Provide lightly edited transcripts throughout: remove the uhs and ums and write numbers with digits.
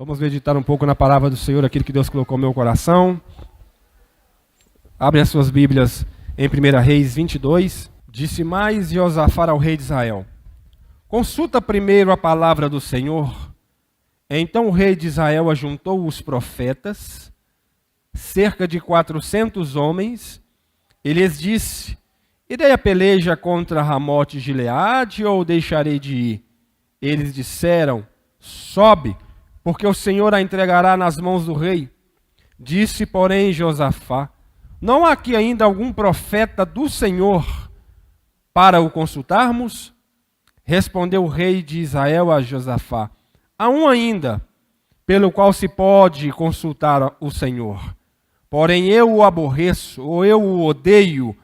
Vamos meditar um pouco na palavra do Senhor, aquilo que Deus colocou no meu coração. Abre as suas Bíblias em 1 Reis 22. Disse mais Josafá ao rei de Israel: consulta primeiro a palavra do Senhor. Então o rei de Israel ajuntou os profetas, cerca de 400 homens, e lhes disse: irei a peleja contra Ramote de Gileade ou deixarei de ir? Eles disseram: sobe, porque o Senhor a entregará nas mãos do rei. Disse, porém, Josafá: não há aqui ainda algum profeta do Senhor para o consultarmos? Respondeu o rei de Israel a Josafá: há um ainda, pelo qual se pode consultar o Senhor. Porém eu o aborreço, ou eu o odeio,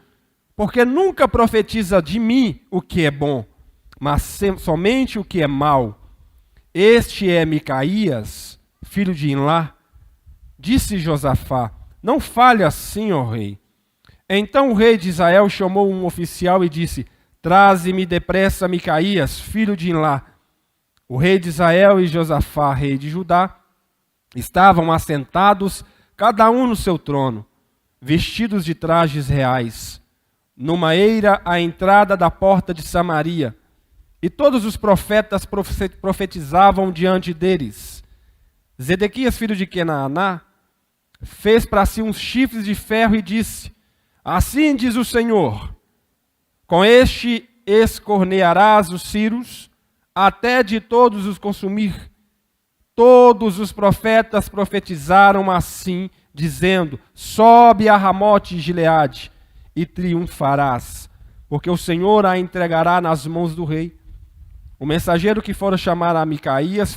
porque nunca profetiza de mim o que é bom, mas somente o que é mau. Este é Micaías, filho de Imlá. Disse Josafá: não fale assim, ó rei. Então o rei de Israel chamou um oficial e disse: traze-me depressa Micaías, filho de Imlá. O rei de Israel e Josafá, rei de Judá, estavam assentados, cada um no seu trono, vestidos de trajes reais, numa eira à entrada da porta de Samaria. E todos os profetas profetizavam diante deles. Zedequias, filho de Kenaná, fez para si uns chifres de ferro e disse: assim diz o Senhor, com este escornearás os ciros, até de todos os consumir. Todos os profetas profetizaram assim, dizendo: sobe a Ramote de Gileade e triunfarás, porque o Senhor a entregará nas mãos do rei. O mensageiro que fora chamar a Micaías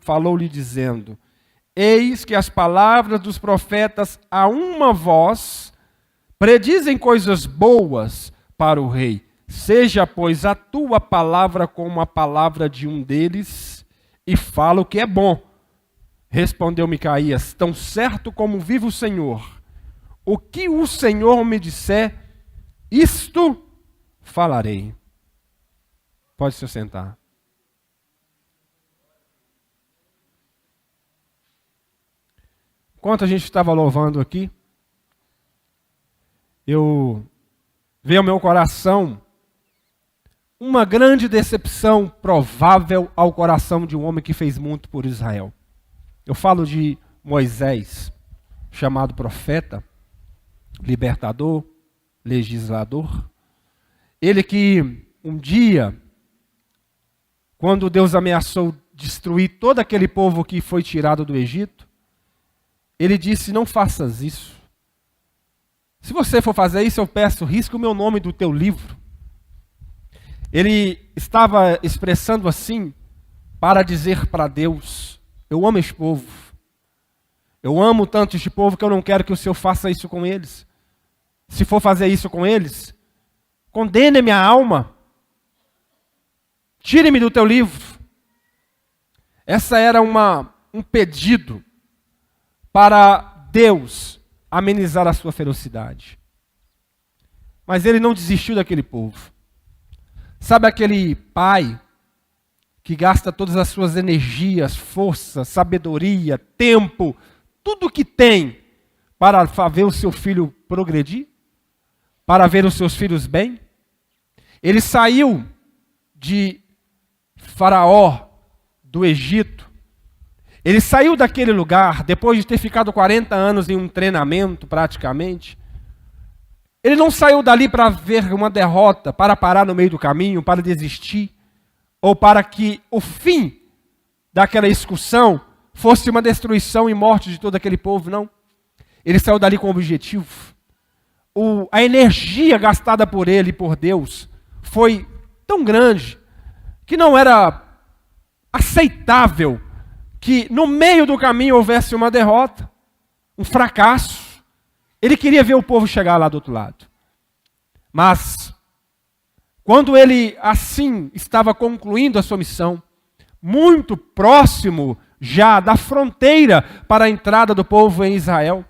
falou-lhe dizendo: eis que as palavras dos profetas a uma voz predizem coisas boas para o rei. Seja, pois, a tua palavra como a palavra de um deles, e fala o que é bom. Respondeu Micaías: tão certo como vive o Senhor, o que o Senhor me disser, isto falarei. Pode se sentar. Enquanto a gente estava louvando aqui, veio ao meu coração uma grande decepção provável ao coração de um homem que fez muito por Israel. Eu falo de Moisés, chamado profeta, libertador, legislador. Ele que um dia, quando Deus ameaçou destruir todo aquele povo que foi tirado do Egito, ele disse: não faças isso. Se você for fazer isso, eu peço, risque o meu nome do teu livro. Ele estava expressando assim para dizer para Deus: eu amo este povo. Eu amo tanto este povo que eu não quero que o Senhor faça isso com eles. Se for fazer isso com eles, condene minha alma. Tire-me do teu livro. Essa era um pedido para Deus amenizar a sua ferocidade. Mas ele não desistiu daquele povo. Sabe aquele pai que gasta todas as suas energias, força, sabedoria, tempo, tudo que tem para ver o seu filho progredir? Para ver os seus filhos bem? Ele saiu de Faraó, do Egito. Ele saiu daquele lugar, depois de ter ficado 40 anos em um treinamento, praticamente. Ele não saiu dali para ver uma derrota, para parar no meio do caminho, para desistir, ou para que o fim daquela excursão fosse uma destruição e morte de todo aquele povo, não. Ele saiu dali com um objetivo. A energia gastada por ele e por Deus foi tão grande que não era aceitável que no meio do caminho houvesse uma derrota, um fracasso. Ele queria ver o povo chegar lá do outro lado. Mas, quando ele assim estava concluindo a sua missão, muito próximo já da fronteira para a entrada do povo em Israel,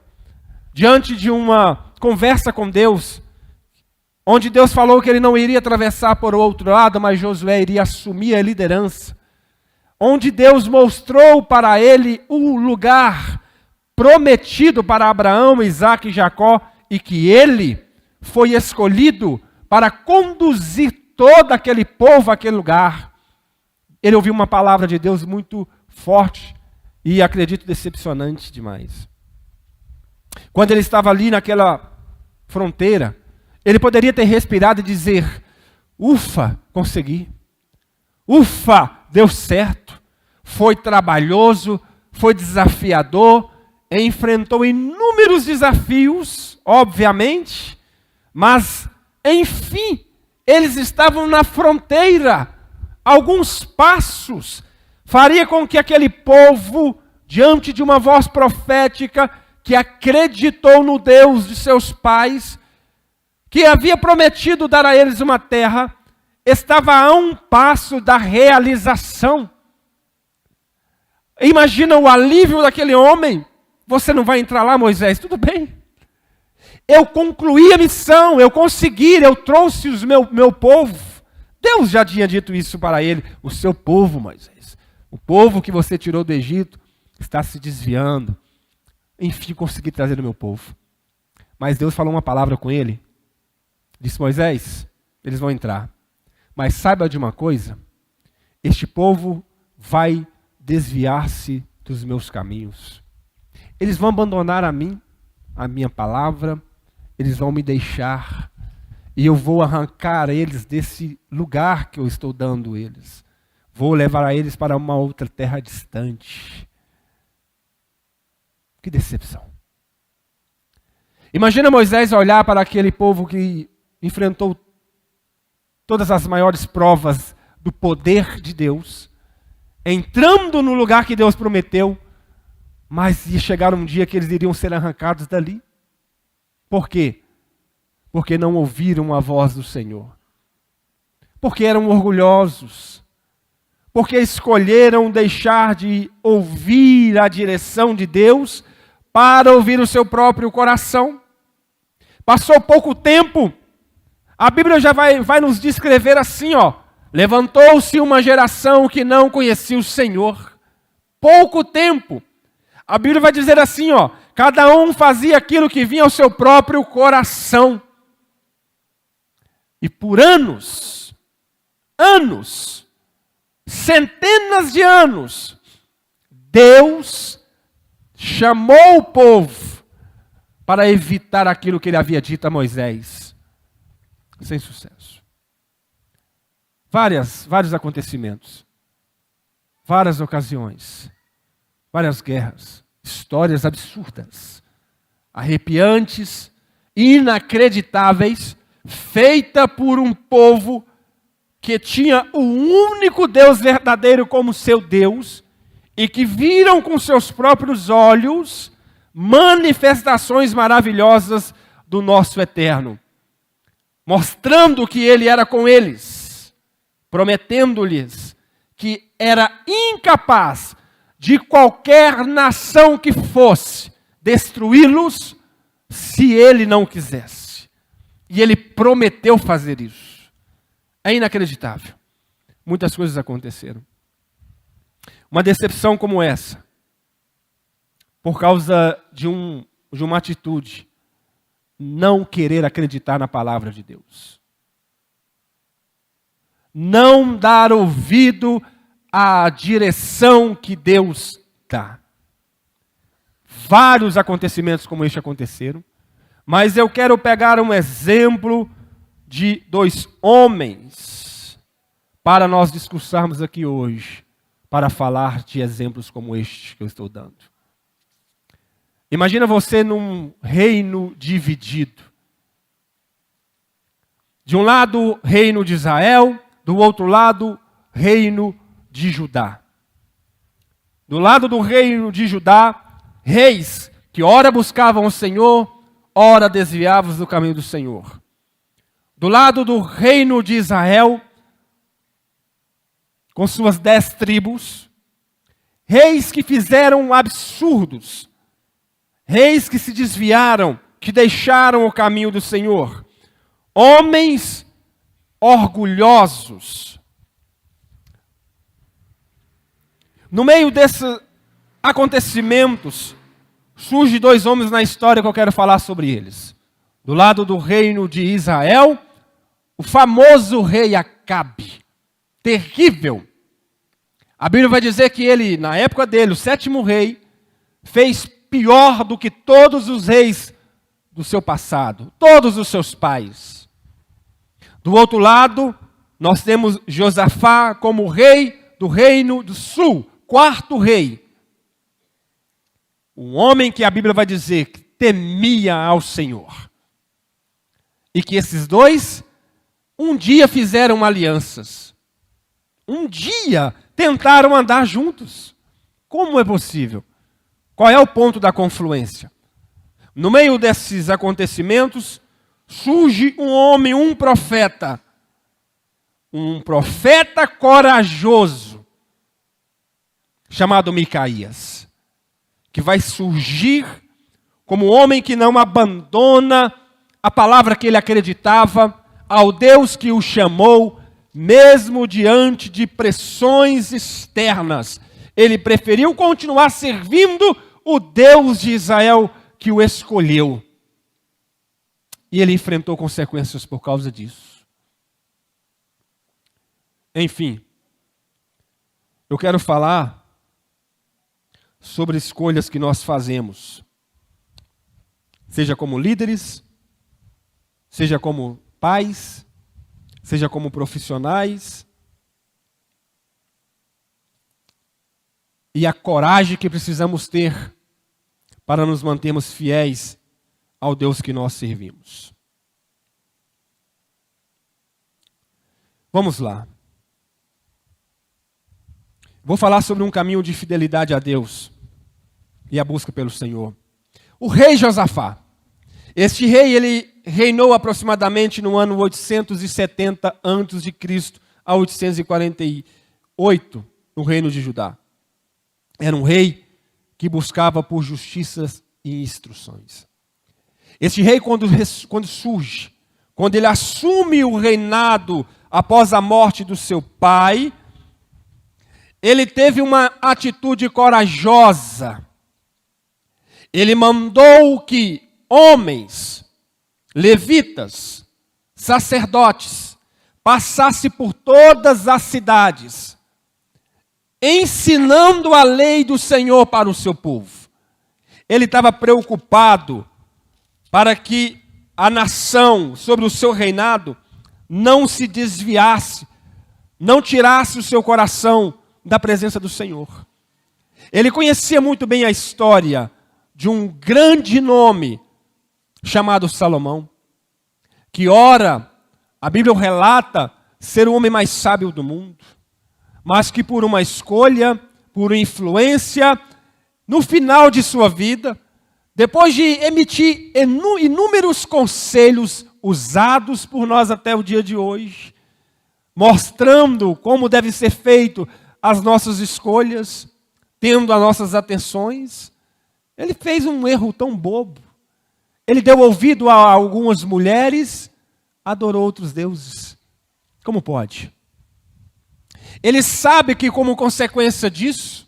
diante de uma conversa com Deus, onde Deus falou que ele não iria atravessar por outro lado, mas Josué iria assumir a liderança. onde Deus mostrou para ele o lugar prometido para Abraão, Isaque e Jacó, e que ele foi escolhido para conduzir todo aquele povo àquele lugar. Ele ouviu uma palavra de Deus muito forte e, acredito, decepcionante demais. Quando ele estava ali naquela fronteira, ele poderia ter respirado e dizer: ufa, consegui. Ufa, deu certo. Foi trabalhoso, foi desafiador, enfrentou inúmeros desafios, obviamente, mas, enfim, eles estavam na fronteira. Alguns passos faria com que aquele povo, diante de uma voz profética, que acreditou no Deus de seus pais, que havia prometido dar a eles uma terra, estava a um passo da realização. Imagina o alívio daquele homem. Você não vai entrar lá, Moisés? Tudo bem. Eu concluí a missão, eu consegui, eu trouxe o meu povo. Deus já tinha dito isso para ele. O seu povo, Moisés, o povo que você tirou do Egito, está se desviando. Enfim, consegui trazer o meu povo. Mas Deus falou uma palavra com ele. Disse: Moisés, eles vão entrar. Mas saiba de uma coisa, este povo vai desviar-se dos meus caminhos. Eles vão abandonar a mim, a minha palavra, eles vão me deixar, e eu vou arrancar eles desse lugar que eu estou dando eles. Vou levar eles para uma outra terra distante. Que decepção. Imagina Moisés olhar para aquele povo que enfrentou todas as maiores provas do poder de Deus, entrando no lugar que Deus prometeu, mas ia chegar um dia que eles iriam ser arrancados dali. Por quê? Porque não ouviram a voz do Senhor. Porque eram orgulhosos. Porque escolheram deixar de ouvir a direção de Deus para ouvir o seu próprio coração. Passou pouco tempo, a Bíblia já vai nos descrever assim, ó: levantou-se uma geração que não conhecia o Senhor. Pouco tempo. A Bíblia vai dizer assim, ó: cada um fazia aquilo que vinha ao seu próprio coração. E por anos, centenas de anos, Deus chamou o povo para evitar aquilo que ele havia dito a Moisés. Sem sucesso. Vários acontecimentos, várias ocasiões, várias guerras, histórias absurdas, arrepiantes, inacreditáveis, feita por um povo que tinha o único Deus verdadeiro como seu Deus e que viram com seus próprios olhos manifestações maravilhosas do nosso Eterno, mostrando que Ele era com eles, prometendo-lhes que era incapaz de qualquer nação que fosse destruí-los se Ele não quisesse. E Ele prometeu fazer isso. É inacreditável. Muitas coisas aconteceram. Uma decepção como essa, por causa de uma atitude, não querer acreditar na palavra de Deus. Não dar ouvido à direção que Deus dá. Vários acontecimentos como este aconteceram, mas eu quero pegar um exemplo de 2 homens para nós discursarmos aqui hoje, para falar de exemplos como este que eu estou dando. Imagina você num reino dividido. De um lado, reino de Israel, do outro lado, reino de Judá. Do lado do reino de Judá, reis que ora buscavam o Senhor, ora desviavam do caminho do Senhor. Do lado do reino de Israel, com suas 10 tribos, reis que fizeram absurdos, reis que se desviaram, que deixaram o caminho do Senhor, homens orgulhosos. No meio desses acontecimentos, surgem dois homens na história que eu quero falar sobre eles. Do lado do reino de Israel, o famoso rei Acabe. Terrível. A Bíblia vai dizer que ele, na época dele, o 7º rei, fez pior do que todos os reis do seu passado, todos os seus pais. Do outro lado, nós temos Josafá como rei do reino do sul, 4º rei. Um homem que a Bíblia vai dizer que temia ao Senhor. E que esses dois, um dia fizeram alianças. Um dia tentaram andar juntos. Como é possível? Qual é o ponto da confluência? No meio desses acontecimentos, surge um homem, um profeta corajoso, chamado Micaías, que vai surgir como um homem que não abandona a palavra que ele acreditava, ao Deus que o chamou, mesmo diante de pressões externas. Ele preferiu continuar servindo o Deus de Israel que o escolheu. E ele enfrentou consequências por causa disso. Enfim, eu quero falar sobre escolhas que nós fazemos. Seja como líderes, seja como pais, seja como profissionais. E a coragem que precisamos ter para nos mantermos fiéis ao Deus que nós servimos. Vamos lá. Vou falar sobre um caminho de fidelidade a Deus e a busca pelo Senhor. O rei Josafá. Este rei, ele reinou aproximadamente no ano 870 a.C. a 848 no reino de Judá. Era um rei que buscava por justiças e instruções. Este rei, quando surge, quando ele assume o reinado após a morte do seu pai, ele teve uma atitude corajosa. Ele mandou que homens, levitas, sacerdotes, passassem por todas as cidades, ensinando a lei do Senhor para o seu povo. Ele estava preocupado para que a nação, sobre o seu reinado, não se desviasse, não tirasse o seu coração da presença do Senhor. Ele conhecia muito bem a história de um grande nome chamado Salomão, que ora, a Bíblia relata ser o homem mais sábio do mundo, mas que por uma escolha, por influência, no final de sua vida, depois de emitir inúmeros conselhos usados por nós até o dia de hoje, mostrando como deve ser feito as nossas escolhas, tendo as nossas atenções, ele fez um erro tão bobo. Ele deu ouvido a algumas mulheres, adorou outros deuses. Como pode? Ele sabe que, como consequência disso,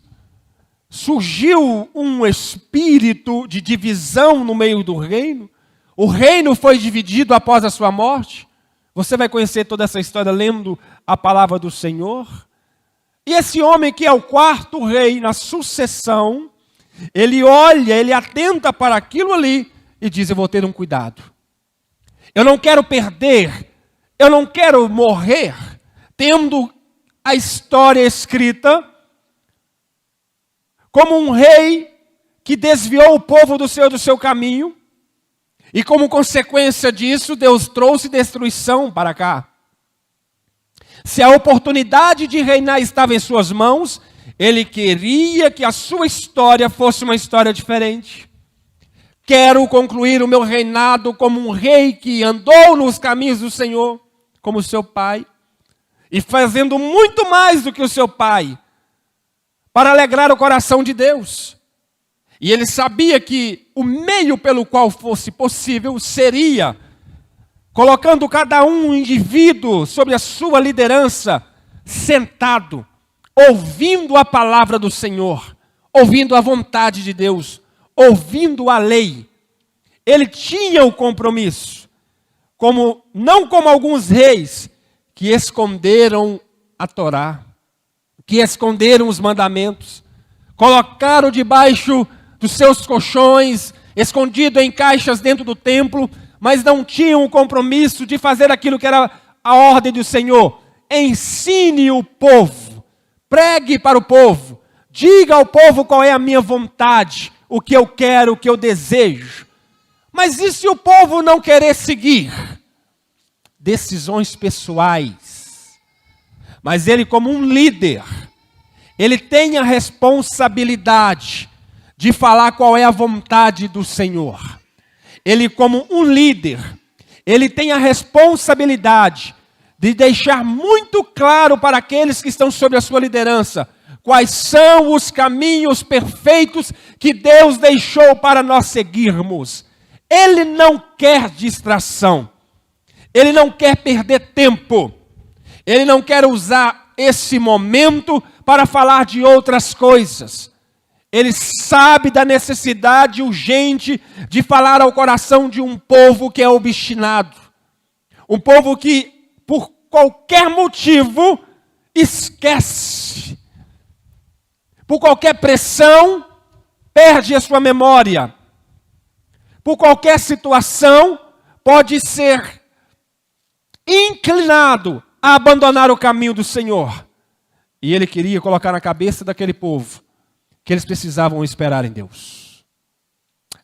surgiu um espírito de divisão no meio do reino. O reino foi dividido após a sua morte. Você vai conhecer toda essa história lendo a palavra do Senhor. E esse homem, que é o 4º rei na sucessão, ele olha, ele atenta para aquilo ali e diz: eu vou ter um cuidado. Eu não quero perder, eu não quero morrer tendo a história escrita como um rei que desviou o povo do seu caminho, e como consequência disso, Deus trouxe destruição para cá. Se a oportunidade de reinar estava em suas mãos, ele queria que a sua história fosse uma história diferente. Quero concluir o meu reinado como um rei que andou nos caminhos do Senhor, como seu pai, e fazendo muito mais do que o seu pai, para alegrar o coração de Deus. E ele sabia que o meio pelo qual fosse possível seria colocando cada um indivíduo sobre a sua liderança, sentado, ouvindo a palavra do Senhor, ouvindo a vontade de Deus, ouvindo a lei. Ele tinha o compromisso, não como alguns reis que esconderam a Torá, que esconderam os mandamentos, colocaram debaixo dos seus colchões, escondido em caixas dentro do templo, mas não tinham o compromisso de fazer aquilo que era a ordem do Senhor. Ensine o povo, pregue para o povo, diga ao povo qual é a minha vontade, o que eu quero, o que eu desejo. Mas e se o povo não querer seguir? Decisões pessoais. Mas ele, como um líder, ele tem a responsabilidade de falar qual é a vontade do Senhor. Ele, como um líder, ele tem a responsabilidade de deixar muito claro para aqueles que estão sob a sua liderança quais são os caminhos perfeitos que Deus deixou para nós seguirmos. Ele não quer distração. Ele não quer perder tempo. Ele não quer usar esse momento para falar de outras coisas. Ele sabe da necessidade urgente de falar ao coração de um povo que é obstinado. Um povo que, por qualquer motivo, esquece. Por qualquer pressão, perde a sua memória. Por qualquer situação, pode ser inclinado a abandonar o caminho do Senhor. E ele queria colocar na cabeça daquele povo que eles precisavam esperar em Deus.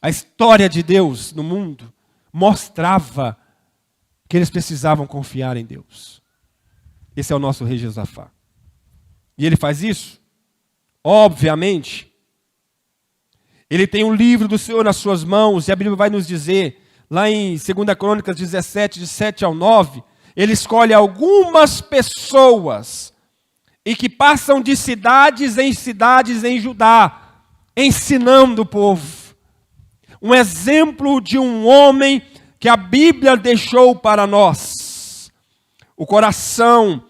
A história de Deus no mundo mostrava que eles precisavam confiar em Deus. Esse é o nosso rei Josafá. E ele faz isso, obviamente. Ele tem um livro do Senhor nas suas mãos, e a Bíblia vai nos dizer, lá em 2 Crônicas 17, de 7 ao 9, ele escolhe algumas pessoas e que passam de cidades em Judá, ensinando o povo. Um exemplo de um homem que a Bíblia deixou para nós. O coração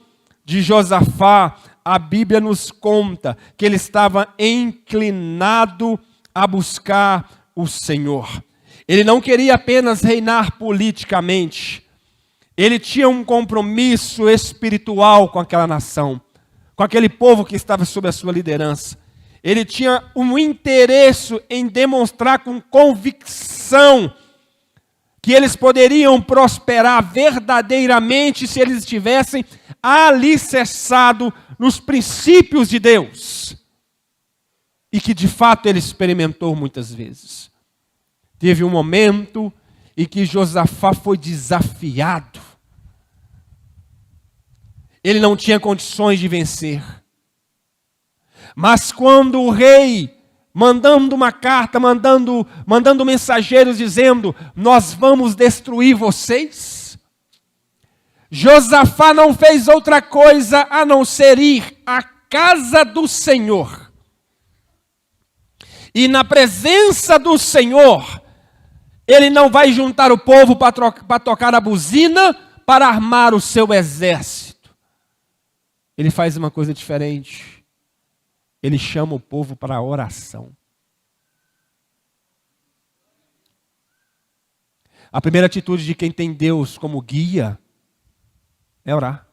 de Josafá, a Bíblia nos conta que ele estava inclinado a buscar o Senhor. Ele não queria apenas reinar politicamente. Ele tinha um compromisso espiritual com aquela nação, com aquele povo que estava sob a sua liderança. Ele tinha um interesse em demonstrar com convicção que eles poderiam prosperar verdadeiramente se eles estivessem alicerçados nos princípios de Deus. E que de fato ele experimentou muitas vezes. Teve um momento em que Josafá foi desafiado. Ele não tinha condições de vencer. Mas quando o rei, mandando uma carta, mandando mensageiros dizendo, nós vamos destruir vocês, Josafá não fez outra coisa a não ser ir à casa do Senhor. E na presença do Senhor, ele não vai juntar o povo para tocar a buzina, para armar o seu exército. Ele faz uma coisa diferente. Ele chama o povo para a oração. A primeira atitude de quem tem Deus como guia é orar.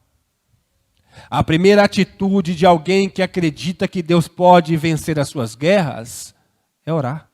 A primeira atitude de alguém que acredita que Deus pode vencer as suas guerras é orar.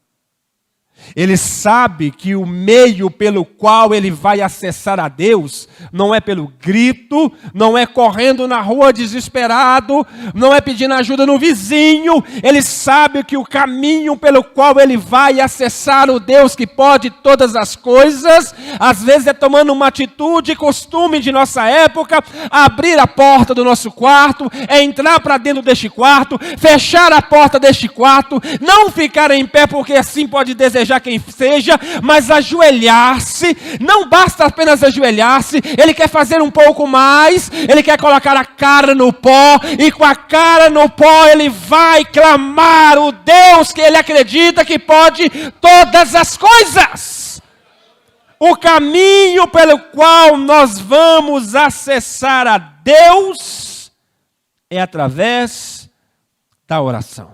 Ele sabe que o meio pelo qual ele vai acessar a Deus não é pelo grito, não é correndo na rua desesperado, não é pedindo ajuda no vizinho. Ele sabe que o caminho pelo qual ele vai acessar o Deus que pode todas as coisas, às vezes é tomando uma atitude, costume de nossa época, abrir a porta do nosso quarto, é entrar para dentro deste quarto, fechar a porta deste quarto, não ficar em pé porque assim pode desejar quem seja, mas ajoelhar-se. Não basta apenas ajoelhar-se, ele quer fazer um pouco mais, ele quer colocar a cara no pó, e com a cara no pó ele vai clamar o Deus que ele acredita que pode todas as coisas. O caminho pelo qual nós vamos acessar a Deus é através da oração.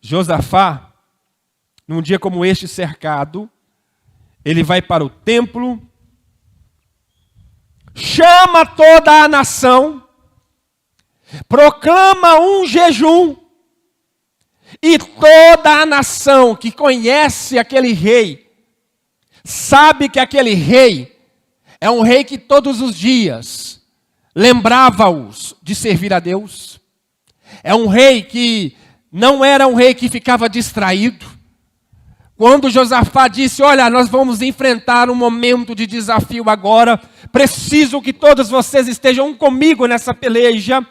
Josafá, num dia como este cercado, ele vai para o templo, chama toda a nação, proclama um jejum, e toda a nação que conhece aquele rei, sabe que aquele rei é um rei que todos os dias lembrava-os de servir a Deus. É um rei que não era um rei que ficava distraído. Quando Josafá disse, olha, nós vamos enfrentar um momento de desafio agora, preciso que todos vocês estejam comigo nessa peleja.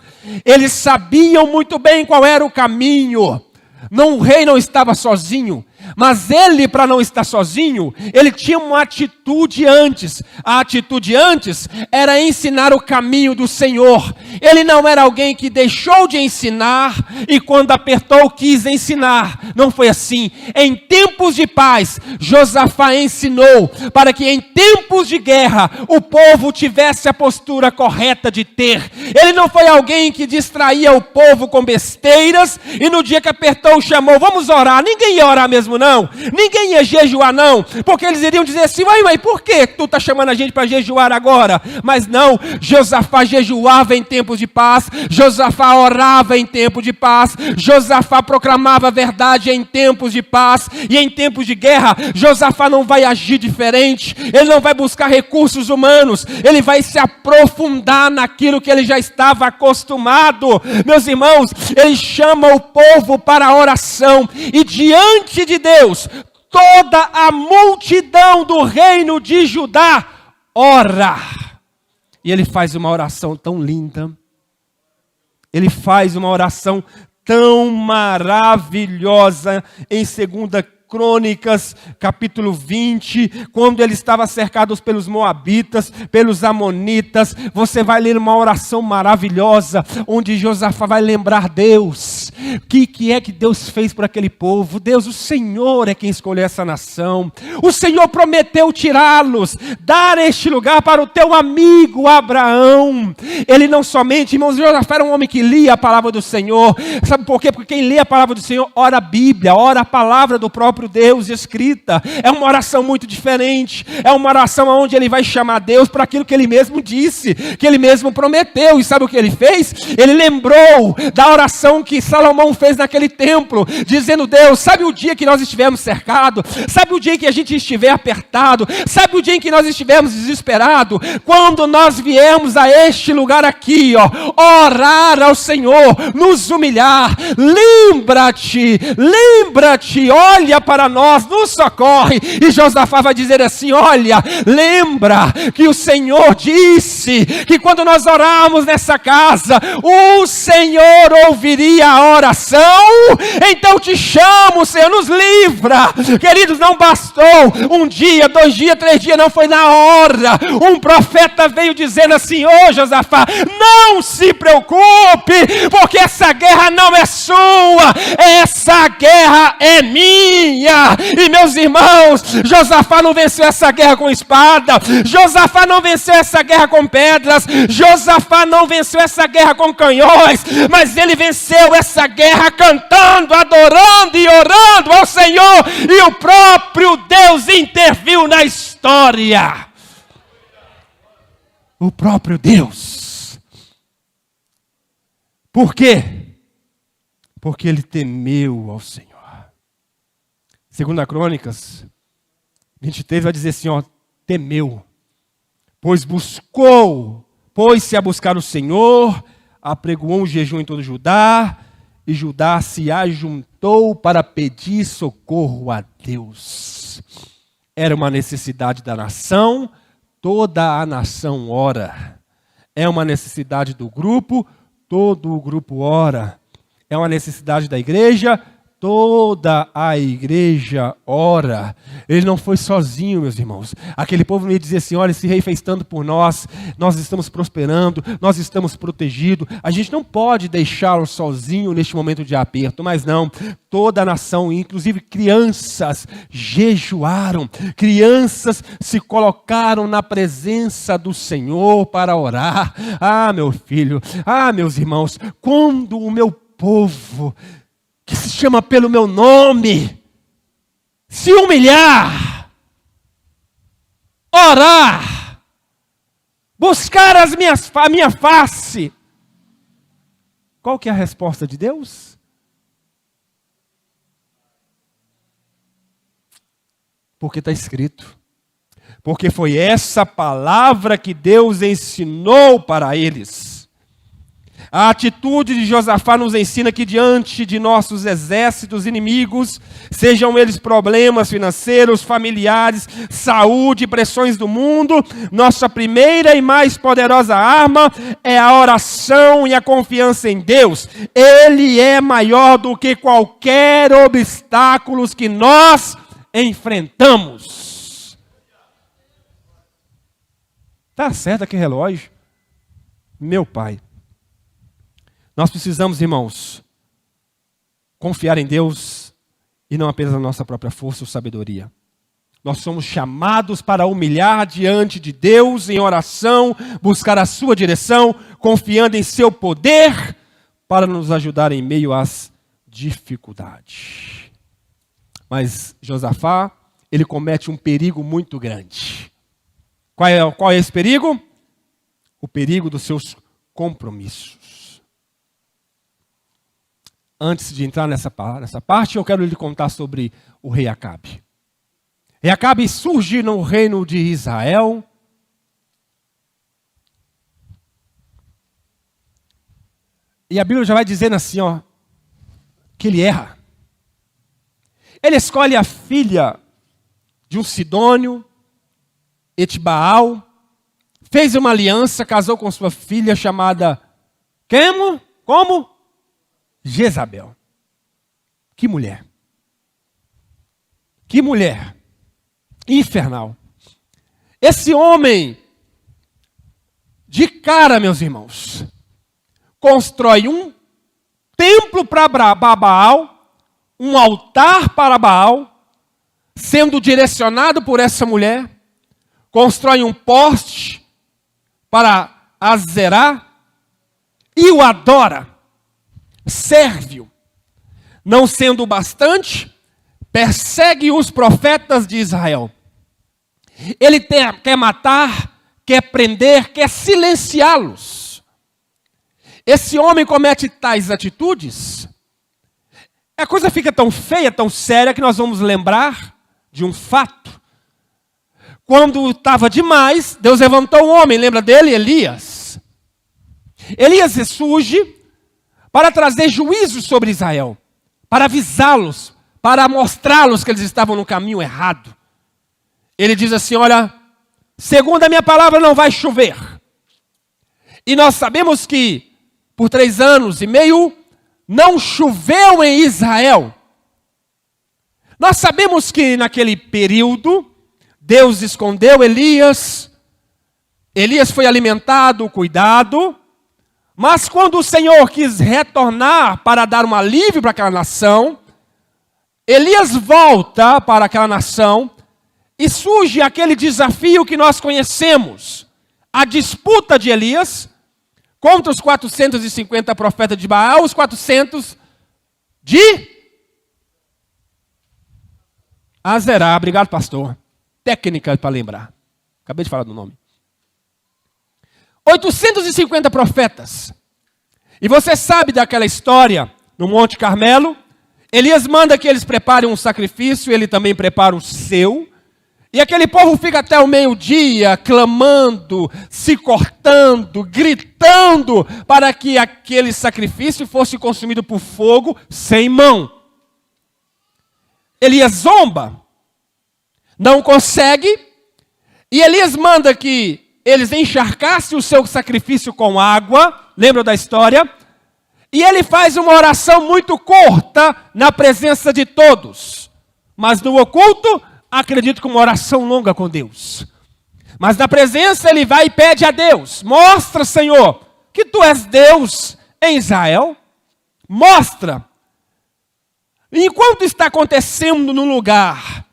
Eles sabiam muito bem qual era o caminho. Não, o rei não estava sozinho, mas ele, para não estar sozinho, ele tinha uma atitude antes. A atitude antes era ensinar o caminho do Senhor. Ele não era alguém que deixou de ensinar e quando apertou quis ensinar. Não foi assim. Em tempos de paz, Josafá ensinou para que em tempos de guerra o povo tivesse a postura correta de ter. Ele não foi alguém que distraía o povo com besteiras e no dia que apertou chamou, vamos orar. Ninguém ia orar mesmo não. Ninguém ia jejuar não. Porque eles iriam dizer assim, mas por que tu está chamando a gente para jejuar agora? Mas não, Josafá jejuava em tempos de paz. Josafá orava em tempo de paz. Josafá proclamava a verdade em tempos de paz. E em tempos de guerra, Josafá não vai agir diferente. Ele não vai buscar recursos humanos. Ele vai se aprofundar naquilo que ele já estava acostumado. Meus irmãos, ele chama o povo para a oração. E diante de Deus, toda a multidão do reino de Judá ora. E ele faz uma oração tão linda. Ele faz uma oração tão maravilhosa em 2 Crônicas, capítulo 20, quando ele estava cercado pelos moabitas, pelos amonitas. Você vai ler uma oração maravilhosa, onde Josafá vai lembrar Deus. O que é que Deus fez por aquele povo? Deus, o Senhor é quem escolheu essa nação. O Senhor prometeu tirá-los, dar este lugar para o teu amigo Abraão. Ele não somente, irmãos, Josafá era um homem que lia a palavra do Senhor. Sabe por quê? Porque quem lê a palavra do Senhor, ora a Bíblia, ora a palavra do próprio Deus escrita. É uma oração muito diferente. É uma oração onde ele vai chamar Deus para aquilo que ele mesmo disse, que ele mesmo prometeu. E sabe o que ele fez? Ele lembrou da oração que Salomão fez naquele templo, dizendo, Deus, sabe o dia que nós estivermos cercados? Sabe o dia que a gente estiver apertado? Sabe o dia em que nós estivermos desesperados? Quando nós viemos a este lugar aqui, orar ao Senhor, nos humilhar, lembra-te, olha para nós, nos socorre. E Josafá vai dizer assim, olha, lembra que o Senhor disse que quando nós orarmos nessa casa, o Senhor ouviria a oração. Então te chamo, Senhor, nos livra. Queridos, não bastou um dia, 2 dias, 3 dias, não foi na hora. Um profeta veio dizendo assim, Josafá, não se preocupe, porque essa guerra não é sua, essa guerra é minha. E meus irmãos, Josafá não venceu essa guerra com espada, Josafá não venceu essa guerra com pedras, Josafá não venceu essa guerra com canhões, mas ele venceu essa guerra cantando, adorando e orando ao Senhor, e o próprio Deus interviu na história. O próprio Deus. Por quê? Porque ele temeu ao Senhor. 2 Crônicas 23 vai dizer assim, temeu, pois pôs-se a buscar o Senhor, apregoou um jejum em todo Judá, e Judá se ajuntou para pedir socorro a Deus. Era uma necessidade da nação, toda a nação ora. É uma necessidade do grupo, todo o grupo ora. É uma necessidade da igreja, toda a igreja ora. Ele não foi sozinho, meus irmãos. Aquele povo não ia dizer assim, olha, esse rei fez tanto por nós, nós estamos prosperando, nós estamos protegidos. A gente não pode deixá-lo sozinho neste momento de aperto, mas não. Toda a nação, inclusive crianças, jejuaram. Crianças se colocaram na presença do Senhor para orar. Ah, meu filho, meus irmãos, quando o meu povo, que se chama pelo meu nome, se humilhar, orar, buscar a minha face, qual que é a resposta de Deus? Porque está escrito. Porque foi essa palavra que Deus ensinou para eles. A atitude de Josafá nos ensina que diante de nossos exércitos inimigos, sejam eles problemas financeiros, familiares, saúde, pressões do mundo, nossa primeira e mais poderosa arma é a oração e a confiança em Deus. Ele é maior do que qualquer obstáculo que nós enfrentamos. Tá certo aqui relógio? Meu pai. Nós precisamos, irmãos, confiar em Deus e não apenas na nossa própria força ou sabedoria. Nós somos chamados para humilhar diante de Deus em oração, buscar a sua direção, confiando em seu poder para nos ajudar em meio às dificuldades. Mas Josafá, ele comete um perigo muito grande. Qual é esse perigo? O perigo dos seus compromissos. Antes de entrar nessa parte, eu quero lhe contar sobre o rei Acabe. Rei Acabe surge no reino de Israel. E a Bíblia já vai dizendo assim, que ele erra. Ele escolhe a filha de um sidônio, Etbaal, fez uma aliança, casou com sua filha chamada como? Jezabel. Que mulher. Que mulher. Infernal. Esse homem, de cara, meus irmãos, constrói um templo para Baal, um altar para Baal, sendo direcionado por essa mulher, constrói um poste para Azerá e o adora. Serve-o. Não sendo bastante, persegue os profetas de Israel. Ele quer matar, quer prender, quer silenciá-los. Esse homem comete tais atitudes. A coisa fica tão feia, tão séria, que nós vamos lembrar de um fato. Quando estava demais, Deus levantou um homem, lembra dele? Elias. Elias ressurge para trazer juízo sobre Israel, para avisá-los, para mostrá-los que eles estavam no caminho errado. Ele diz assim, olha, segundo a minha palavra não vai chover. E nós sabemos que por 3 anos e meio não choveu em Israel. Nós sabemos que naquele período Deus escondeu Elias. Elias foi alimentado, cuidado. Mas quando o Senhor quis retornar para dar um alívio para aquela nação, Elias volta para aquela nação e surge aquele desafio que nós conhecemos. A disputa de Elias contra os 450 profetas de Baal, os 400 de Azerá. Obrigado, pastor. Técnica para lembrar. Acabei de falar do nome. 850 profetas. E você sabe daquela história no Monte Carmelo. Elias manda que eles preparem um sacrifício, ele também prepara o seu. E aquele povo fica até o meio-dia clamando, se cortando, gritando para que aquele sacrifício fosse consumido por fogo sem mão. Elias zomba, não consegue, e Elias manda que eles encharcassem o seu sacrifício com água, lembra da história? E ele faz uma oração muito curta na presença de todos. Mas no oculto, acredito que uma oração longa com Deus. Mas na presença ele vai e pede a Deus: mostra, Senhor, que tu és Deus em Israel. Mostra. Enquanto está acontecendo no lugar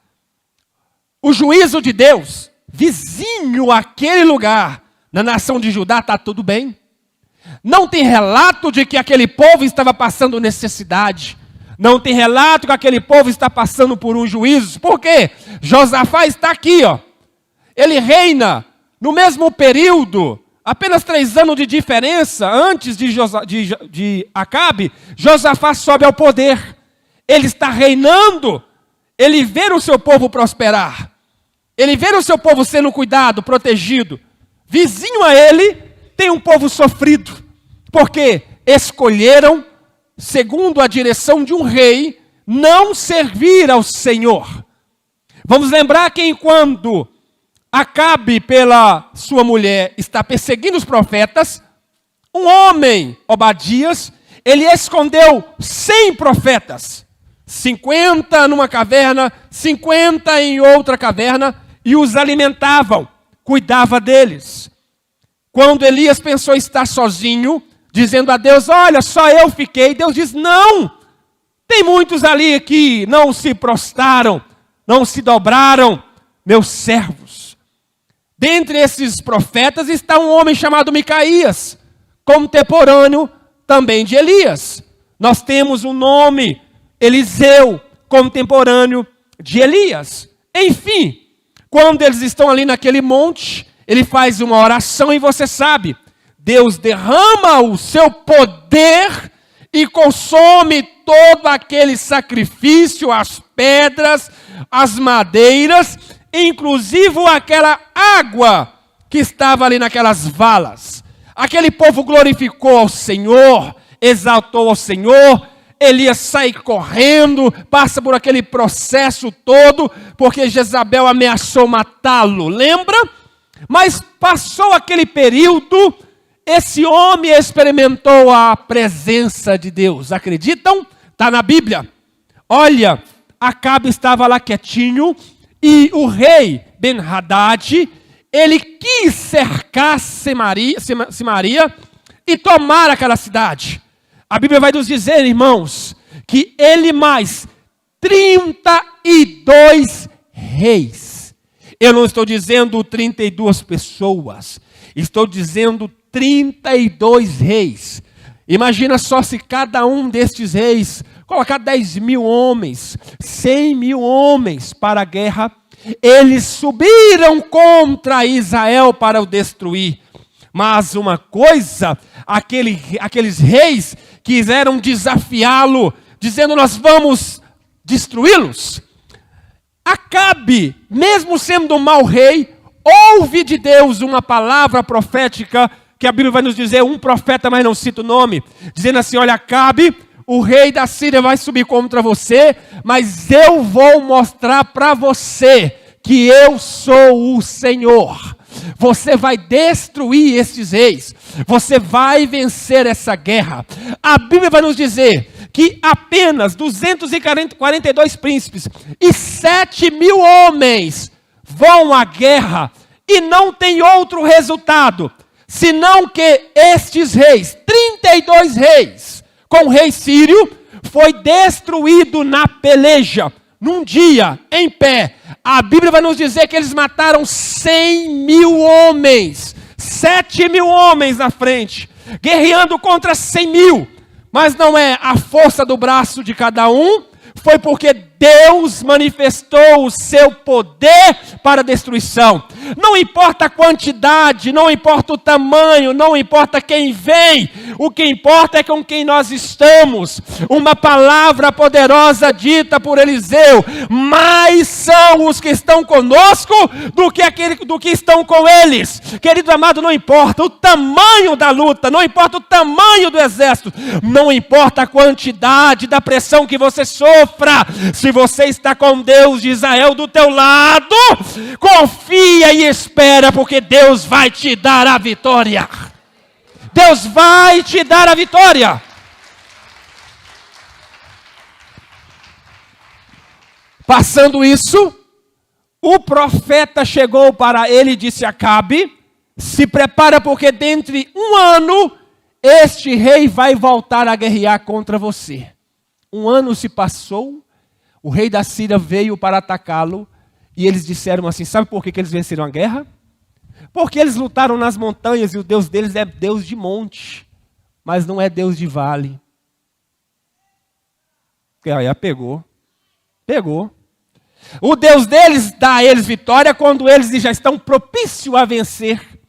o juízo de Deus, vizinho àquele lugar, na nação de Judá, está tudo bem. Não tem relato de que aquele povo estava passando necessidade. Não tem relato que aquele povo está passando por um juízo. Por quê? Josafá está aqui, ó. Ele reina no mesmo período, apenas 3 anos de diferença antes de Acabe. Josafá sobe ao poder. Ele está reinando. Ele vê o seu povo prosperar. Ele vê o seu povo sendo cuidado, protegido. Vizinho a ele tem um povo sofrido. Porque escolheram, segundo a direção de um rei, não servir ao Senhor. Vamos lembrar que enquanto Acabe, pela sua mulher, está perseguindo os profetas, um homem, Obadias, ele escondeu 100 profetas. 50 numa caverna, 50 em outra caverna, e os alimentavam, cuidava deles. Quando Elias pensou estar sozinho, dizendo a Deus: olha, só eu fiquei, Deus diz: não, tem muitos ali que não se prostraram, não se dobraram, meus servos. Dentre esses profetas está um homem chamado Micaías, contemporâneo também de Elias. Nós temos um nome, Eliseu, contemporâneo de Elias. Enfim, quando eles estão ali naquele monte, ele faz uma oração e você sabe, Deus derrama o seu poder e consome todo aquele sacrifício, as pedras, as madeiras, inclusive aquela água que estava ali naquelas valas. Aquele povo glorificou ao Senhor, exaltou ao Senhor. Elias sai correndo, passa por aquele processo todo, porque Jezabel ameaçou matá-lo, lembra? Mas passou aquele período, esse homem experimentou a presença de Deus. Acreditam? Está na Bíblia. Olha, Acabe estava lá quietinho, e o rei Ben-Hadad, ele quis cercar Samaria e tomar aquela cidade. A Bíblia vai nos dizer, irmãos, que ele mais 32 reis. Eu não estou dizendo 32 pessoas, estou dizendo 32 reis. Imagina só se cada um destes reis colocar 10 mil homens, 100 mil homens para a guerra. Eles subiram contra Israel para o destruir. Mas uma coisa, aqueles reis quiseram desafiá-lo, dizendo: nós vamos destruí-los. Acabe, mesmo sendo um mau rei, ouve de Deus uma palavra profética, que a Bíblia vai nos dizer, um profeta, mas não cita o nome, dizendo assim: olha, Acabe, o rei da Síria vai subir contra você, mas eu vou mostrar para você que eu sou o Senhor. Você vai destruir esses reis, você vai vencer essa guerra. A Bíblia vai nos dizer que apenas 242 príncipes e 7 mil homens vão à guerra, e não tem outro resultado, senão que estes reis, 32 reis, com o rei sírio, foi destruído na peleja, num dia, em pé. A Bíblia vai nos dizer que eles mataram 100 mil homens, 7 mil homens na frente, guerreando contra 100 mil. Mas não é a força do braço de cada um, foi porque Deus manifestou o seu poder para a destruição. Não importa a quantidade, não importa o tamanho, não importa quem vem, o que importa é com quem nós estamos. Uma palavra poderosa dita por Eliseu: mais são os que estão conosco do que estão com eles. Querido amado, não importa o tamanho da luta, não importa o tamanho do exército, não importa a quantidade da pressão que você sofra. Se você está com Deus de Israel do teu lado, confia e espera, porque Deus vai te dar a vitória. Deus vai te dar a vitória. Passando isso, o profeta chegou para ele e disse a Acabe: se prepara, porque dentro de um ano este rei vai voltar a guerrear contra você. Um ano se passou, o rei da Síria veio para atacá-lo, e eles disseram assim: sabe por que eles venceram a guerra? Porque eles lutaram nas montanhas, e o Deus deles é Deus de monte, mas não é Deus de vale. Aí pegou. O Deus deles dá a eles vitória quando eles já estão propícios a vencer,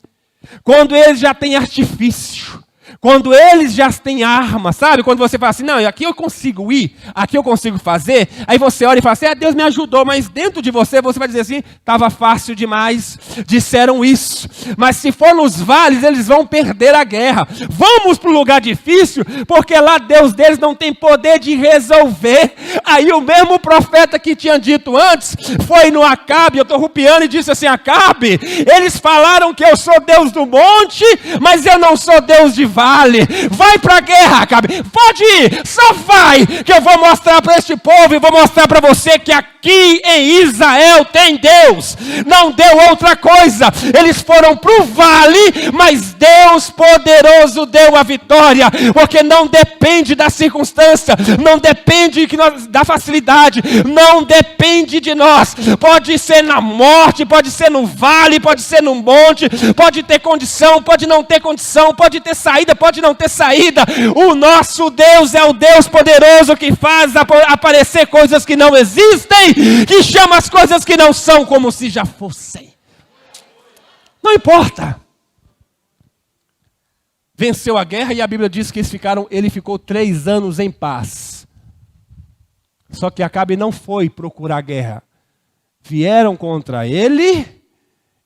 quando eles já têm artifício, quando eles já têm arma, sabe? Quando você fala assim: não, aqui eu consigo ir, aqui eu consigo fazer. Aí você olha e fala assim: Deus me ajudou. Mas dentro de você, você vai dizer assim: estava fácil demais, disseram isso. Mas se for nos vales, eles vão perder a guerra. Vamos para o lugar difícil, porque lá Deus deles não tem poder de resolver. Aí o mesmo profeta que tinha dito antes, foi no Acabe, eu estou rupiando, e disse assim: Acabe, eles falaram que eu sou Deus do monte, mas eu não sou Deus de vale. Vai para a guerra, Acabe. Pode ir, só vai, que eu vou mostrar para este povo e vou mostrar para você que aqui em Israel tem Deus. Não deu outra coisa. Eles foram para o vale, mas Deus poderoso deu a vitória, porque não depende da circunstância, não depende da facilidade, não depende de nós. Pode ser na morte, pode ser no vale, pode ser no monte, pode ter condição, pode não ter condição, pode ter saída, pode não ter saída. O nosso Deus é o Deus poderoso que faz aparecer coisas que não existem, que chama as coisas que não são como se já fossem. Não importa. Venceu a guerra, e a Bíblia diz que ele ficou 3 anos em paz. Só que Acabe não foi procurar guerra. Vieram contra ele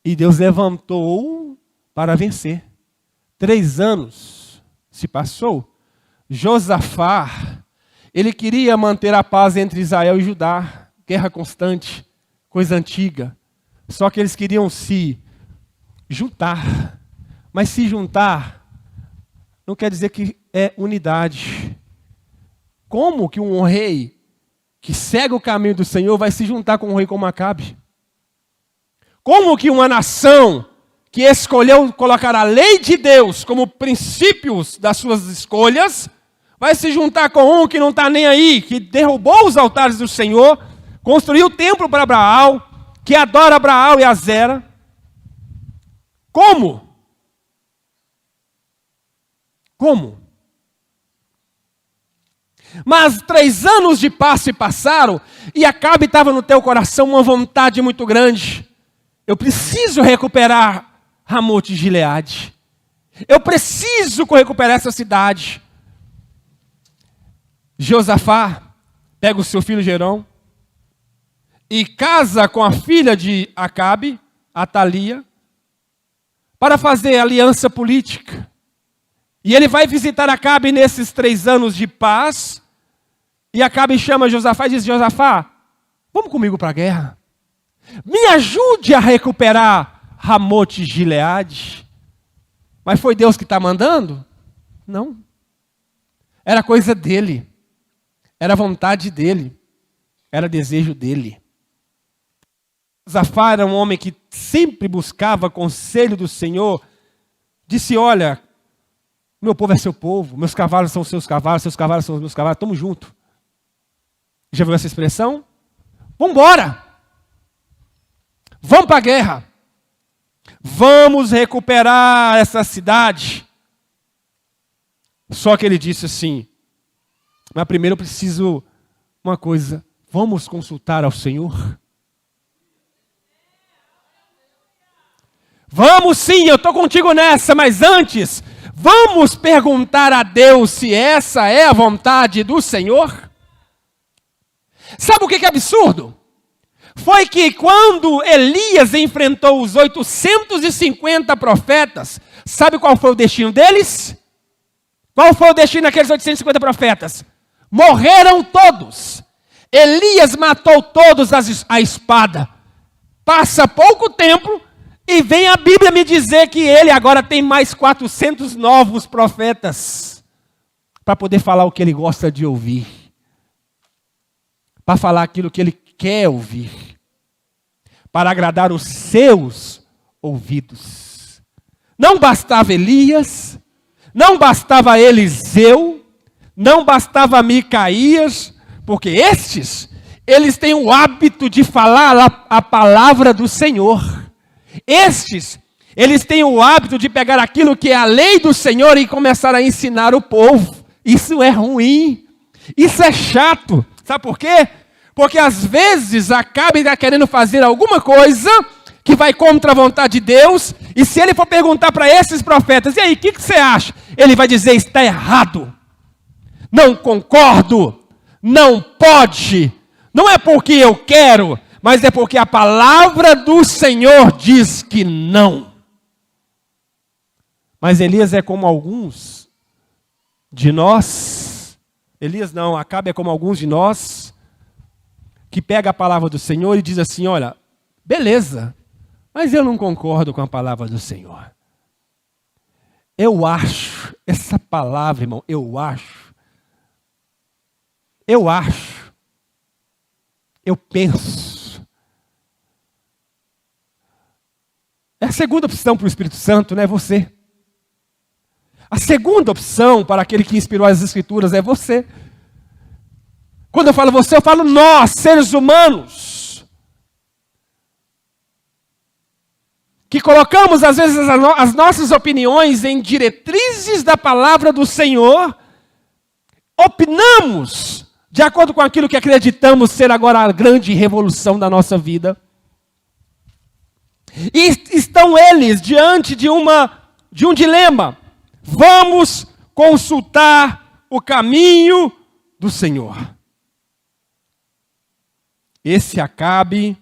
e Deus levantou para vencer. 3 anos se passou. Josafá, ele queria manter a paz entre Israel e Judá. Guerra constante, coisa antiga. Só que eles queriam se juntar. Mas se juntar não quer dizer que é unidade. Como que um rei que segue o caminho do Senhor vai se juntar com um rei como Acabe? Como que uma nação que escolheu colocar a lei de Deus como princípios das suas escolhas vai se juntar com um que não está nem aí, que derrubou os altares do Senhor, construiu o templo para Baal, que adora Baal e Azera? Como? Mas 3 anos de paz se passaram, e Acabe estava no teu coração uma vontade muito grande. Eu preciso recuperar Ramote de Gileade. Eu preciso recuperar essa cidade. Josafá pega o seu filho Jerão e casa com a filha de Acabe, Atalia, para fazer aliança política. E ele vai visitar Acabe nesses 3 anos de paz. E Acabe chama Josafá e diz: Josafá, vamos comigo para a guerra. Me ajude a recuperar Ramote de Gileade. Mas foi Deus que está mandando? Não. Era coisa dele. Era vontade dele. Era desejo dele. Josafá era um homem que sempre buscava conselho do Senhor. Disse: olha, meu povo é seu povo, meus cavalos são seus cavalos são os meus cavalos, estamos juntos. Já viu essa expressão? Vamos embora. Vamos para a guerra. Vamos recuperar essa cidade. Só que ele disse assim: mas primeiro eu preciso uma coisa. Vamos consultar ao Senhor? Vamos sim, eu estou contigo nessa, mas antes, vamos perguntar a Deus se essa é a vontade do Senhor? Sabe o que é absurdo? Foi que quando Elias enfrentou os 850 profetas, sabe qual foi o destino deles? Qual foi o destino daqueles 850 profetas? Morreram todos. Elias matou todos à espada. Passa pouco tempo e vem a Bíblia me dizer que ele agora tem mais 400 novos profetas para poder falar o que ele gosta de ouvir. Para falar aquilo que ele quer ouvir, para agradar os seus ouvidos. Não bastava Elias, não bastava Eliseu, não bastava Micaías, porque eles têm o hábito de falar a palavra do Senhor. Eles têm o hábito de pegar aquilo que é a lei do Senhor e começar a ensinar o povo. Isso é ruim, isso é chato. Sabe por quê? Porque às vezes Acabe está querendo fazer alguma coisa que vai contra a vontade de Deus, e se ele for perguntar para esses profetas, e aí, o que você acha? Ele vai dizer, está errado, não concordo, não pode, não é porque eu quero, mas é porque a palavra do Senhor diz que não. Mas Elias é como alguns de nós, Acabe é como alguns de nós, que pega a palavra do Senhor e diz assim, olha, beleza, mas eu não concordo com a palavra do Senhor. Eu acho, essa palavra, irmão, eu penso. É a segunda opção para o Espírito Santo, não é você. A segunda opção para aquele que inspirou as Escrituras é você. Quando eu falo você, eu falo nós, seres humanos. Que colocamos às vezes as nossas opiniões em diretrizes da palavra do Senhor. Opinamos de acordo com aquilo que acreditamos ser agora a grande revolução da nossa vida. E estão eles diante de um dilema. Vamos consultar o caminho do Senhor. Esse Acabe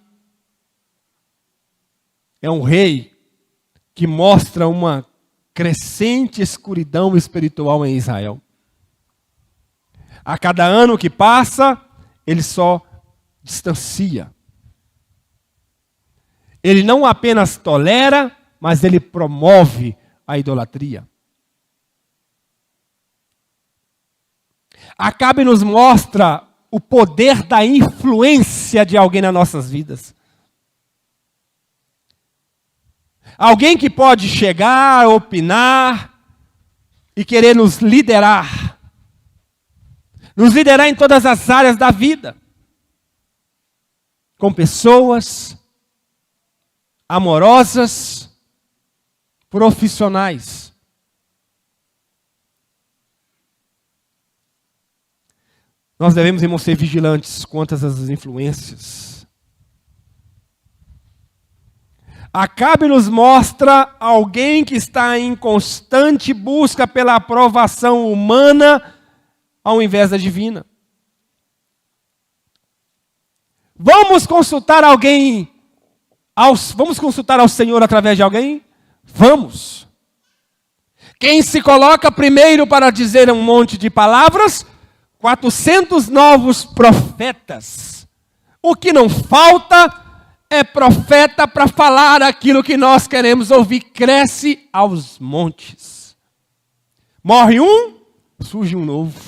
é um rei que mostra uma crescente escuridão espiritual em Israel. A cada ano que passa, ele só distancia. Ele não apenas tolera, mas ele promove a idolatria. Acabe nos mostra o poder da influência de alguém nas nossas vidas. Alguém que pode chegar, opinar e querer nos liderar. Nos liderar em todas as áreas da vida. Com pessoas amorosas, profissionais. Nós devemos, irmãos, ser vigilantes contra as influências. Acabe nos mostra alguém que está em constante busca pela aprovação humana ao invés da divina. Vamos consultar alguém, vamos consultar ao Senhor através de alguém? Vamos. Quem se coloca primeiro para dizer um monte de palavras? 400 novos profetas. O que não falta é profeta para falar aquilo que nós queremos ouvir. Cresce aos montes. Morre um, surge um novo.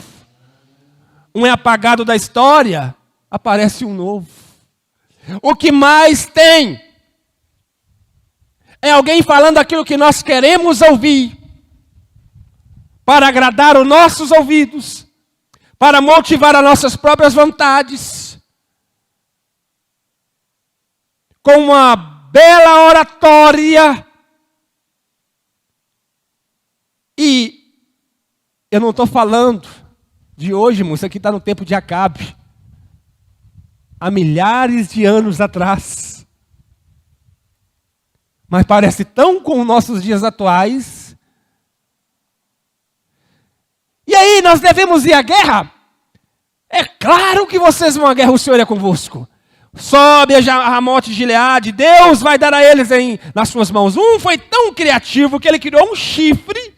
Um é apagado da história, aparece um novo. O que mais tem é alguém falando aquilo que nós queremos ouvir, para agradar os nossos ouvidos, para motivar as nossas próprias vontades, com uma bela oratória. E eu não estou falando de hoje, irmão, isso aqui está no tempo de Acabe. Há milhares de anos atrás. Mas parece tão com os nossos dias atuais. E aí, nós devemos ir à guerra? É claro que vocês vão à guerra, o Senhor é convosco. Sobe a Ramote de Gileade, Deus vai dar a eles nas suas mãos. Um foi tão criativo que ele criou um chifre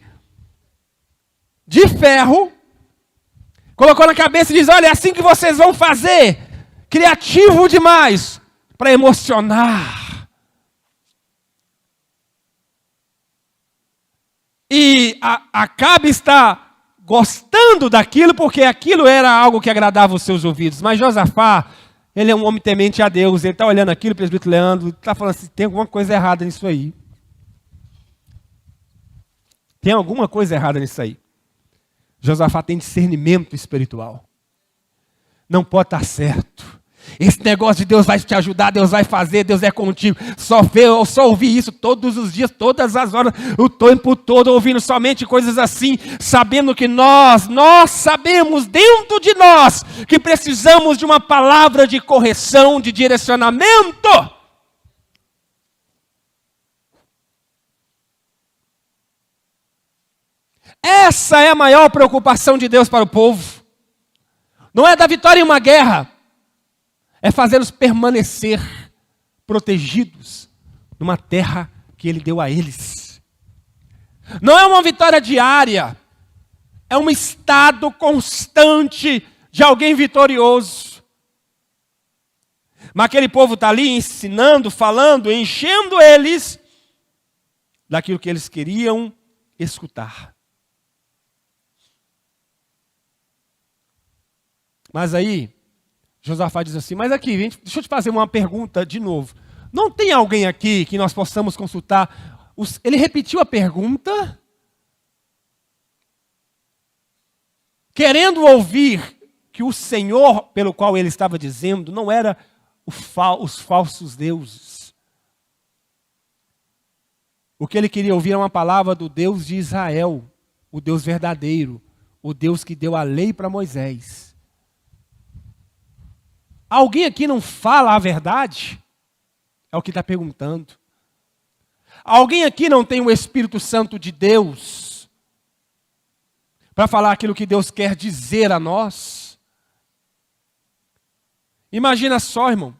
de ferro, colocou na cabeça e diz, olha, é assim que vocês vão fazer. Criativo demais para emocionar. E Acabe está gostando daquilo porque aquilo era algo que agradava os seus ouvidos. Mas Josafá Ele é um homem temente a Deus. Ele está olhando aquilo, o presbítero Leandro, está falando assim, tem alguma coisa errada nisso aí. Tem alguma coisa errada nisso aí. Josafá tem discernimento espiritual. Não pode estar certo. Esse negócio de Deus vai te ajudar, Deus vai fazer, Deus é contigo. Eu só ouvi isso todos os dias, todas as horas, o tempo todo, ouvindo somente coisas assim, sabendo que nós sabemos dentro de nós que precisamos de uma palavra de correção, de direcionamento. Essa é a maior preocupação de Deus para o povo. Não é da vitória em uma guerra. É fazê-los permanecer protegidos numa terra que Ele deu a eles. Não é uma vitória diária. É um estado constante de alguém vitorioso. Mas aquele povo está ali ensinando, falando, enchendo eles daquilo que eles queriam escutar. Mas aí, Josafá diz assim, mas aqui, deixa eu te fazer uma pergunta de novo. Não tem alguém aqui que nós possamos consultar? Ele repetiu a pergunta, querendo ouvir que o Senhor, pelo qual ele estava dizendo, não era os falsos deuses. O que ele queria ouvir era uma palavra do Deus de Israel, o Deus verdadeiro, o Deus que deu a lei para Moisés. Alguém aqui não fala a verdade? É o que está perguntando. Alguém aqui não tem o Espírito Santo de Deus para falar aquilo que Deus quer dizer a nós? Imagina só, irmão.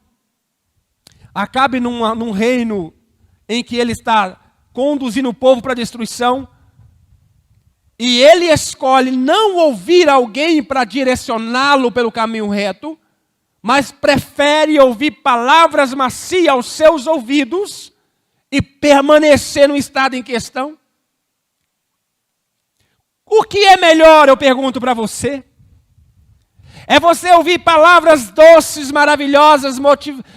Acabe num reino em que ele está conduzindo o povo para a destruição e ele escolhe não ouvir alguém para direcioná-lo pelo caminho reto, mas prefere ouvir palavras macias aos seus ouvidos e permanecer no estado em questão? O que é melhor, eu pergunto para você? É você ouvir palavras doces, maravilhosas,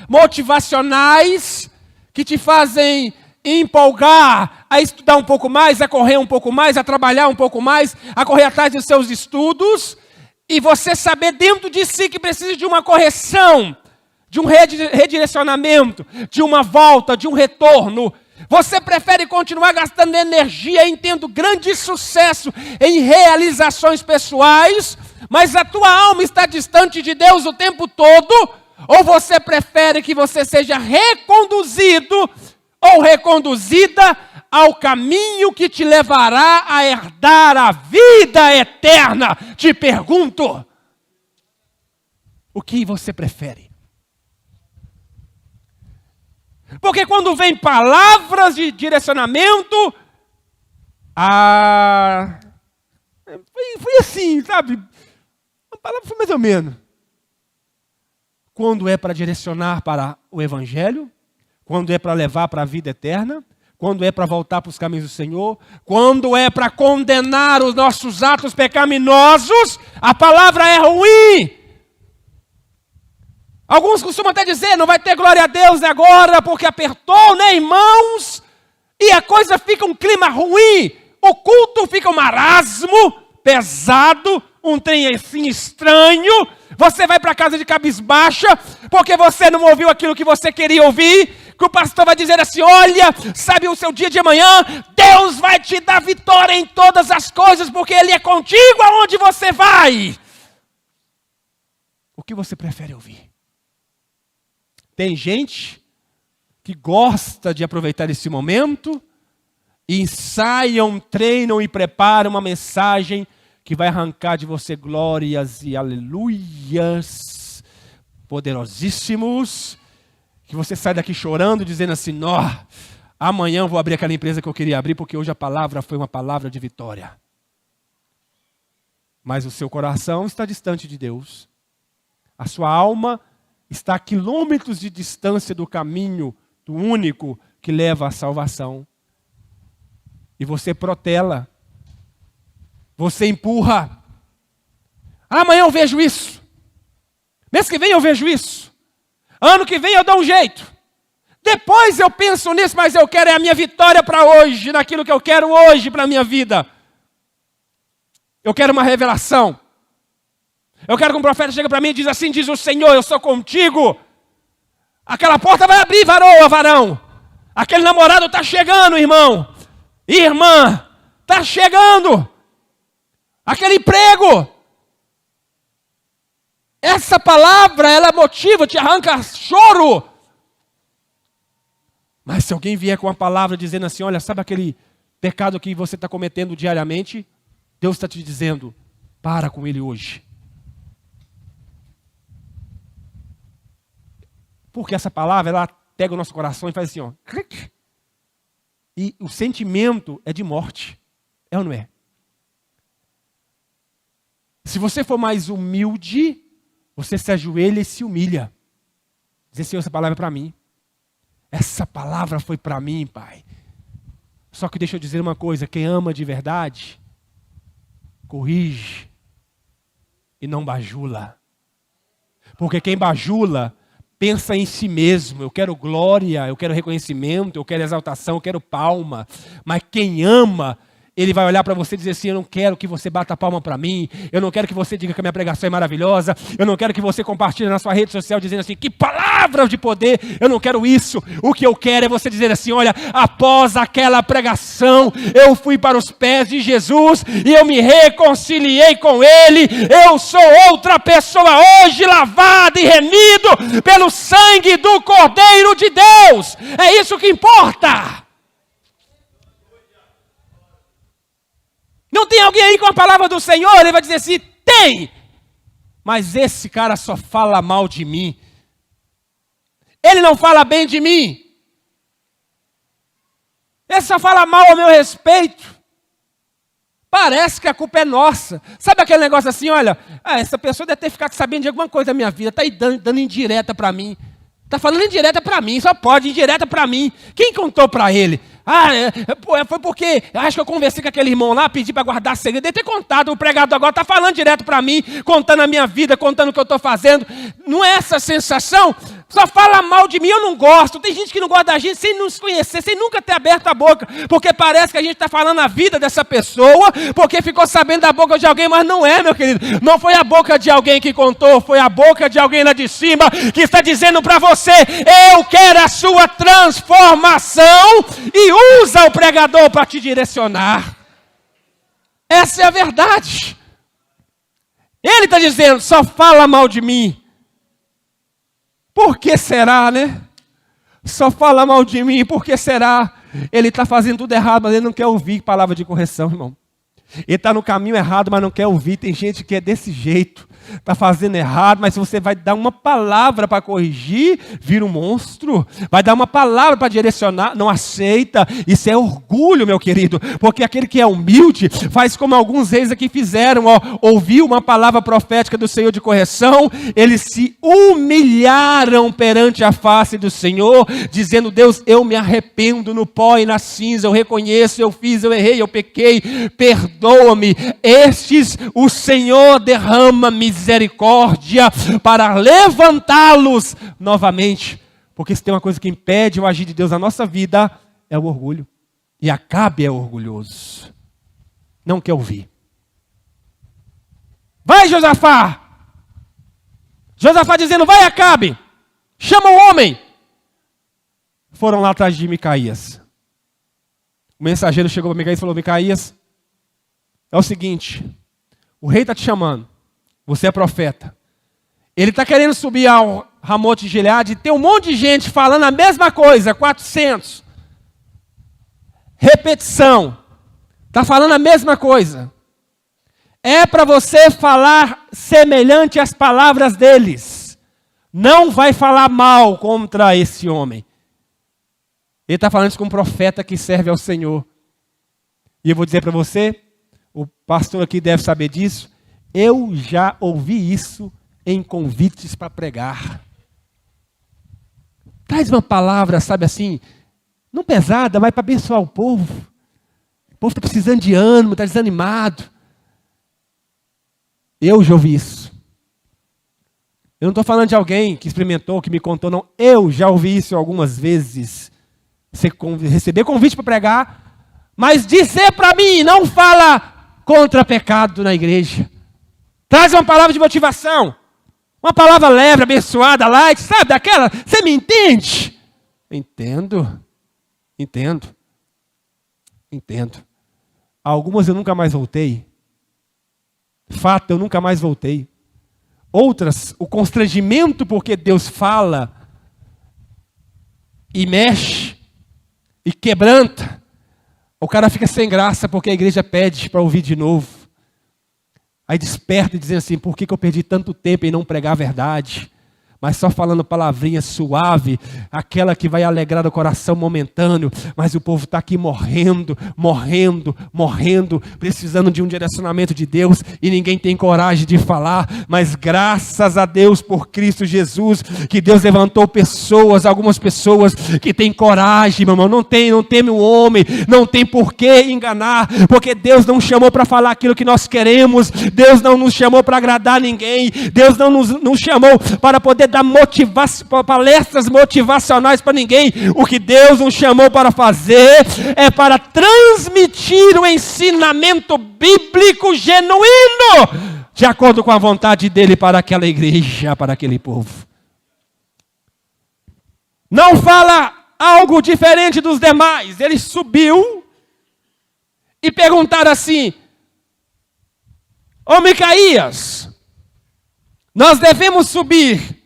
motivacionais, que te fazem empolgar a estudar um pouco mais, a correr um pouco mais, a trabalhar um pouco mais, a correr atrás dos seus estudos, e você saber dentro de si que precisa de uma correção, de um redirecionamento, de uma volta, de um retorno. Você prefere continuar gastando energia e tendo grande sucesso em realizações pessoais, mas a tua alma está distante de Deus o tempo todo? Ou você prefere que você seja reconduzido ou reconduzida ao caminho que te levará a herdar a vida eterna? Te pergunto, o que você prefere? Porque quando vem palavras de direcionamento, foi assim, sabe? A palavra foi mais ou menos. Quando é para direcionar para o Evangelho, quando é para levar para a vida eterna, quando é para voltar para os caminhos do Senhor, quando é para condenar os nossos atos pecaminosos, a palavra é ruim. Alguns costumam até dizer, não vai ter glória a Deus agora, porque apertou, né, irmãos? E a coisa fica um clima ruim, o culto fica um marasmo, pesado, um trem assim estranho. Você vai para casa de cabisbaixa, porque você não ouviu aquilo que você queria ouvir, que o pastor vai dizer assim, olha, sabe o seu dia de amanhã, Deus vai te dar vitória em todas as coisas, porque Ele é contigo aonde você vai. O que você prefere ouvir? Tem gente que gosta de aproveitar esse momento, e ensaiam, treinam e preparam uma mensagem que vai arrancar de você glórias e aleluias poderosíssimos, que você sai daqui chorando, dizendo assim, amanhã eu vou abrir aquela empresa que eu queria abrir, porque hoje a palavra foi uma palavra de vitória. Mas o seu coração está distante de Deus. A sua alma está a quilômetros de distância do caminho, do único que leva à salvação. E você protela. Você empurra. Amanhã eu vejo isso. Mês que vem eu vejo isso. Ano que vem eu dou um jeito. Depois eu penso nisso, mas eu quero a minha vitória para hoje, naquilo que eu quero hoje para a minha vida. Eu quero uma revelação. Eu quero que um profeta chegue para mim e diz assim, diz o Senhor, eu sou contigo. Aquela porta vai abrir, varão. Aquele namorado está chegando, irmão. Irmã, está chegando. Aquele emprego. Essa palavra, ela motiva, te arranca choro. Mas se alguém vier com uma palavra dizendo assim, olha, sabe aquele pecado que você está cometendo diariamente? Deus está te dizendo, para com ele hoje. Porque essa palavra, ela pega o nosso coração e faz assim, ó. E o sentimento é de morte. É ou não é? Se você for mais humilde, você se ajoelha e se humilha. Dizer, Senhor, essa palavra é para mim. Essa palavra foi para mim, Pai. Só que deixa eu dizer uma coisa, quem ama de verdade, corrige e não bajula. Porque quem bajula, pensa em si mesmo. Eu quero glória, eu quero reconhecimento, eu quero exaltação, eu quero palma. Mas quem ama, ele vai olhar para você e dizer assim, eu não quero que você bata a palma para mim, eu não quero que você diga que a minha pregação é maravilhosa, eu não quero que você compartilhe na sua rede social dizendo assim, que palavras de poder, eu não quero isso. O que eu quero é você dizer assim, olha, após aquela pregação, eu fui para os pés de Jesus e eu me reconciliei com Ele, eu sou outra pessoa hoje, lavada e remido pelo sangue do Cordeiro de Deus. É isso que importa. Não tem alguém aí com a palavra do Senhor? Ele vai dizer assim, tem. Mas esse cara só fala mal de mim. Ele não fala bem de mim. Ele só fala mal ao meu respeito. Parece que a culpa é nossa. Sabe aquele negócio assim, olha, essa pessoa deve ter ficado sabendo de alguma coisa da minha vida. Está aí dando indireta para mim. Está falando indireta para mim, só pode, indireta para mim. Quem contou para ele? Foi porque, acho que eu conversei com aquele irmão lá, pedi para guardar segredo, deve ter contado, o pregador agora está falando direto para mim, contando a minha vida, contando o que eu estou fazendo. Não é essa sensação? Só fala mal de mim, eu não gosto. Tem gente que não gosta da gente sem nos conhecer, sem nunca ter aberto a boca, porque parece que a gente está falando a vida dessa pessoa, porque ficou sabendo da boca de alguém, mas não é, meu querido. Não foi a boca de alguém que contou, foi a boca de alguém lá de cima que está dizendo para você, eu quero a sua transformação, e usa o pregador para te direcionar. Essa é a verdade. Ele está dizendo, só fala mal de mim. Por que será, né? Só fala mal de mim, por que será? Ele está fazendo tudo errado, mas ele não quer ouvir palavra de correção, irmão. Ele está no caminho errado, mas não quer ouvir. Tem gente que é desse jeito. Está fazendo errado, mas se você vai dar uma palavra para corrigir, vira um monstro. Vai dar uma palavra para direcionar, não aceita. Isso é orgulho, meu querido. Porque aquele que é humilde, faz como alguns reis aqui fizeram. Ouviu uma palavra profética do Senhor de correção. Eles se humilharam perante a face do Senhor, dizendo, Deus, eu me arrependo no pó e na cinza. Eu reconheço, eu fiz, eu errei, eu pequei. Perdoa-me. Estes o Senhor derrama misericórdia para levantá-los novamente. Porque se tem uma coisa que impede o agir de Deus na nossa vida, é o orgulho. E Acabe é orgulhoso. Não quer ouvir. Vai, Josafá! Josafá dizendo, vai, Acabe! Chama o homem! Foram lá atrás de Micaías. O mensageiro chegou para Micaías e falou, Micaías, é o seguinte, o rei está te chamando, você é profeta. Ele está querendo subir ao Ramote de Gileade e tem um monte de gente falando a mesma coisa, 400. Repetição. Está falando a mesma coisa. É para você falar semelhante às palavras deles. Não vai falar mal contra esse homem. Ele está falando isso com um profeta que serve ao Senhor. E eu vou dizer para você, o pastor aqui deve saber disso, eu já ouvi isso em convites para pregar. Traz uma palavra, sabe assim, não pesada, mas para abençoar o povo. O povo está precisando de ânimo, está desanimado. Eu já ouvi isso. Eu não estou falando de alguém que experimentou, que me contou, não. Eu já ouvi isso algumas vezes. Você receber convite para pregar, mas dizer para mim, não fala contra pecado na igreja. Traz uma palavra de motivação. Uma palavra leve, abençoada, light, sabe daquela? Você me entende? Entendo. Algumas eu nunca mais voltei. Fato, eu nunca mais voltei. Outras, o constrangimento porque Deus fala e mexe e quebranta. O cara fica sem graça porque a igreja pede para ouvir de novo. Aí desperta e diz assim, por que eu perdi tanto tempo em não pregar a verdade? Mas só falando palavrinha suave, aquela que vai alegrar o coração momentâneo, mas o povo está aqui morrendo, precisando de um direcionamento de Deus, e ninguém tem coragem de falar, mas graças a Deus por Cristo Jesus, que Deus levantou pessoas, algumas pessoas que têm coragem, meu irmão, não teme o homem, não tem por que enganar, porque Deus não chamou para falar aquilo que nós queremos, Deus não nos chamou para agradar ninguém, Deus não nos chamou para poder dar palestras motivacionais para ninguém. O que Deus nos chamou para fazer é para transmitir o ensinamento bíblico genuíno, de acordo com a vontade dele para aquela igreja, para aquele povo. Não fala algo diferente dos demais. Ele subiu e perguntaram assim: ô Micaías, nós devemos subir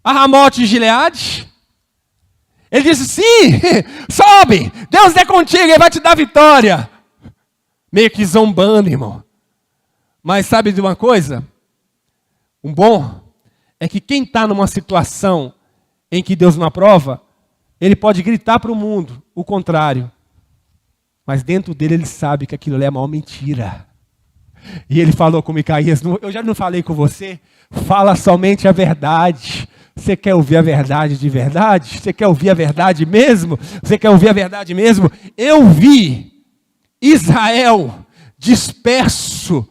a Ramote de Gileade? Ele disse, sim, sobe, Deus é contigo, Ele vai te dar vitória. Meio que zombando, irmão. Mas sabe de uma coisa? O bom é que quem está numa situação em que Deus não aprova, ele pode gritar para o mundo o contrário. Mas dentro dele ele sabe que aquilo é a maior mentira. E ele falou com Micaías, eu já não falei com você? Fala somente a verdade. Você quer ouvir a verdade de verdade? Você quer ouvir a verdade mesmo? Você quer ouvir a verdade mesmo? Eu vi Israel disperso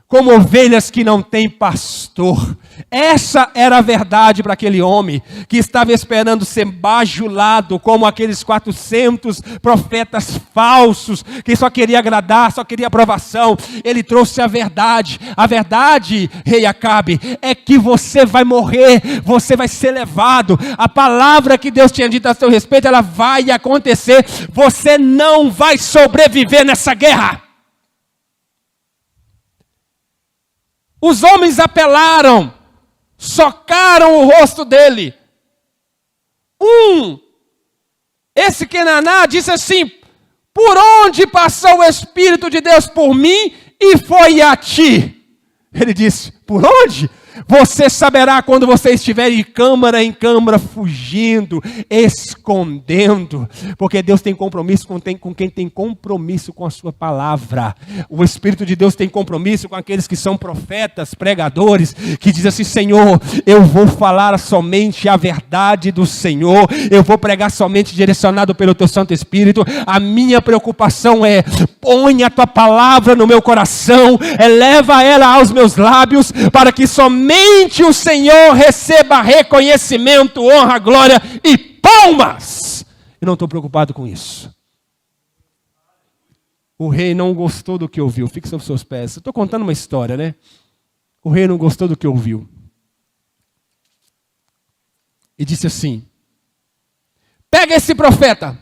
como ovelhas que não têm pastor. Essa era a verdade para aquele homem que estava esperando ser bajulado como aqueles 400 profetas falsos que só queria agradar, só queria aprovação. Ele trouxe a verdade. A verdade, rei Acabe, é que você vai morrer, você vai ser levado. A palavra que Deus tinha dito a seu respeito, ela vai acontecer. Você não vai sobreviver nessa guerra. Os homens apelaram, socaram o rosto dele. Esse Kenaná disse assim, por onde passou o Espírito de Deus por mim e foi a ti? Ele disse, por onde? Você saberá quando você estiver de câmara em câmara, fugindo, escondendo, porque Deus tem compromisso com quem tem compromisso com a sua palavra. O Espírito de Deus tem compromisso com aqueles que são profetas, pregadores, que dizem assim, Senhor, eu vou falar somente a verdade do Senhor, eu vou pregar somente direcionado pelo teu Santo Espírito. A minha preocupação é, põe a tua palavra no meu coração, eleva ela aos meus lábios, para que somente o Senhor receba reconhecimento, honra, glória e palmas. Eu não estou preocupado com isso. O rei não gostou do que ouviu. Fique sobre os seus pés. Eu estou contando uma história, né? O rei não gostou do que ouviu. E disse assim, pega esse profeta,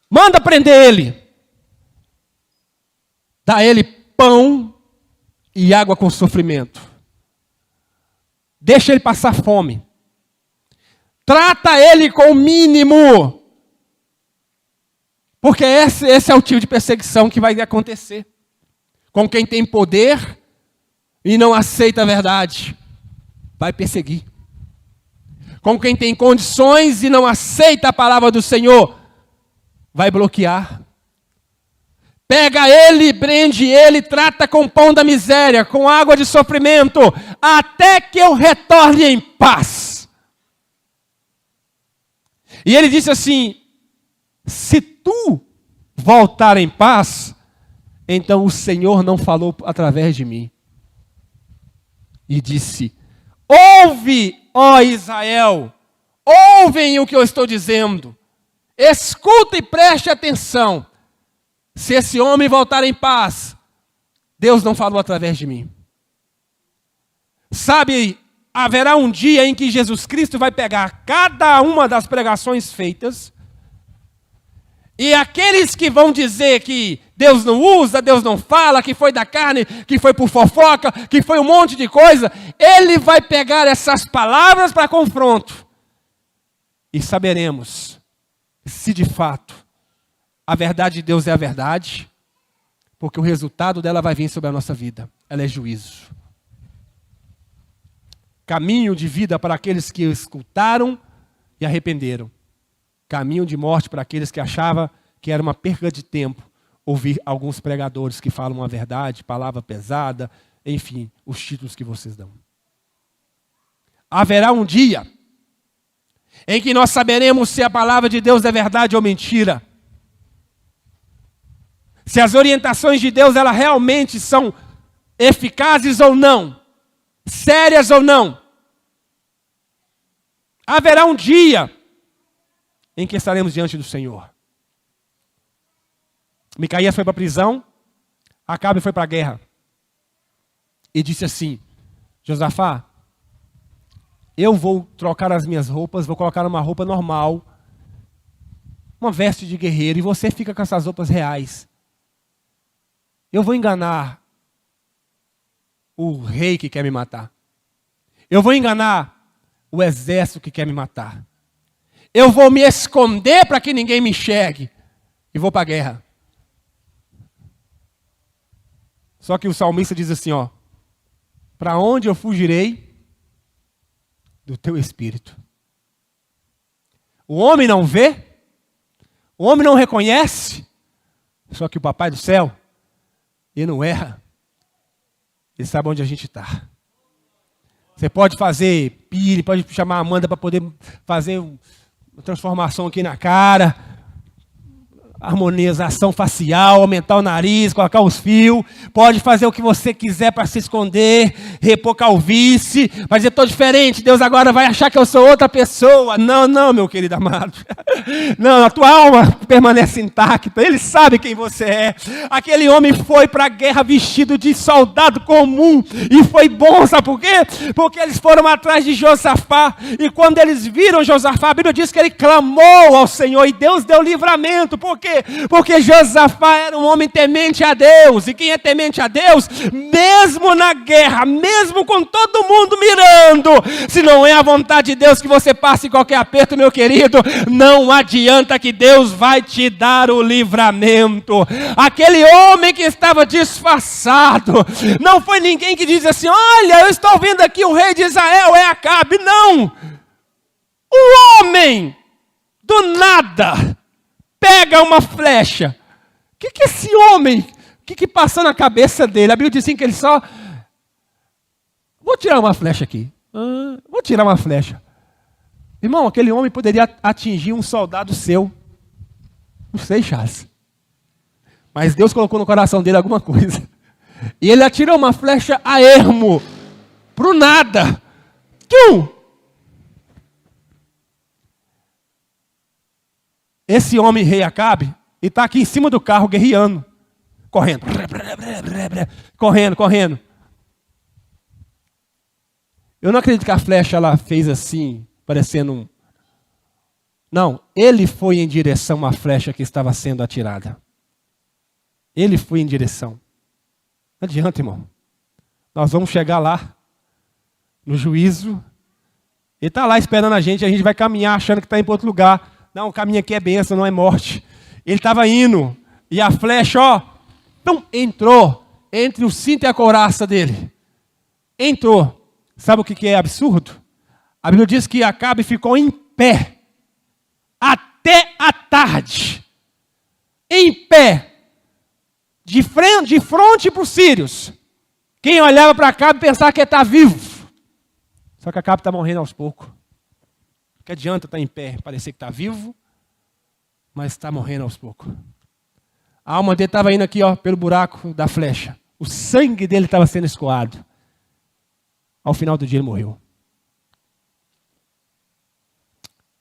manda prender ele, dá a ele pão e água com sofrimento. Deixa ele passar fome. Trata ele com o mínimo. Porque esse é o tipo de perseguição que vai acontecer com quem tem poder e não aceita a verdade. Vai perseguir. Com quem tem condições e não aceita a palavra do Senhor, vai bloquear. Pega ele, prende ele, trata com pão da miséria, com água de sofrimento, até que eu retorne em paz. E ele disse assim, se tu voltar em paz, então o Senhor não falou através de mim. E disse, Ouve, ó Israel, ouvem o que eu estou dizendo. Escuta e preste atenção. Se esse homem voltar em paz, Deus não falou através de mim. Sabe, haverá um dia em que Jesus Cristo vai pegar cada uma das pregações feitas, e aqueles que vão dizer que Deus não usa, Deus não fala, que foi da carne, que foi por fofoca, que foi um monte de coisa, Ele vai pegar essas palavras para confronto. E saberemos se de fato a verdade de Deus é a verdade, porque o resultado dela vai vir sobre a nossa vida. Ela é juízo. Caminho de vida para aqueles que escutaram e arrependeram. Caminho de morte para aqueles que achavam que era uma perda de tempo ouvir alguns pregadores que falam a verdade, palavra pesada, enfim, os títulos que vocês dão. Haverá um dia em que nós saberemos se a palavra de Deus é verdade ou mentira. Se as orientações de Deus elas realmente são eficazes ou não, sérias ou não. Haverá um dia em que estaremos diante do Senhor. Micaías foi para a prisão, Acabe foi para a guerra. E disse assim: Josafá, eu vou trocar as minhas roupas, vou colocar uma roupa normal, uma veste de guerreiro, e você fica com essas roupas reais. Eu vou enganar o rei que quer me matar. Eu vou enganar o exército que quer me matar. Eu vou me esconder para que ninguém me enxergue. E vou para a guerra. Só que o salmista diz assim, ó: para onde eu fugirei do teu espírito? O homem não vê, o homem não reconhece, só que o Papai do céu, ele não erra. Ele sabe onde a gente está. Você pode fazer pire, pode chamar a Amanda para poder fazer uma transformação aqui na cara, harmonização facial, aumentar o nariz, colocar os fios, pode fazer o que você quiser para se esconder, repor calvície, vai dizer, estou diferente, Deus agora vai achar que eu sou outra pessoa. Não, não, meu querido amado. Não, a tua alma permanece intacta, Ele sabe quem você é. Aquele homem foi para a guerra vestido de soldado comum, e foi bom, sabe por quê? Porque eles foram atrás de Josafá, e quando eles viram Josafá, a Bíblia diz que ele clamou ao Senhor, e Deus deu livramento. Por quê? Porque Josafá era um homem temente a Deus. E quem é temente a Deus, mesmo na guerra, mesmo com todo mundo mirando, se não é a vontade de Deus que você passe qualquer aperto, meu querido, não adianta que Deus vai te dar o livramento. Aquele homem que estava disfarçado, não foi ninguém que diz assim: olha, eu estou vendo aqui o rei de Israel, é Acabe. Não! O homem, do nada, pega uma flecha. O que esse homem, o que passou na cabeça dele? A Bíblia diz assim que ele só... Vou tirar uma flecha aqui. Vou tirar uma flecha. Irmão, aquele homem poderia atingir um soldado seu. Não sei, Charles. Mas Deus colocou no coração dele alguma coisa. E ele atirou uma flecha a ermo. Pro nada. Tchum! Esse homem, rei Acabe, e está aqui em cima do carro guerreando, correndo, correndo. Eu não acredito que a flecha ela fez assim, parecendo um... Não, ele foi em direção à flecha que estava sendo atirada. Ele foi em direção. Não adianta, irmão. Nós vamos chegar lá, no juízo. Ele está lá esperando a gente vai caminhar achando que está indo para outro lugar. Não, o caminho aqui é bênção, não é morte. Ele estava indo, e a flecha, ó, entrou entre o cinto e a couraça dele. Entrou. Sabe o que é absurdo? A Bíblia diz que Acabe ficou em pé, até a tarde. Em pé, de frente para os sírios. Quem olhava para Acabe pensava que ele está vivo. Só que Acabe está morrendo aos poucos. Que adianta estar em pé, parecer que está vivo, mas está morrendo aos poucos. A alma dele estava indo aqui, ó, pelo buraco da flecha. O sangue dele estava sendo escoado. Ao final do dia ele morreu.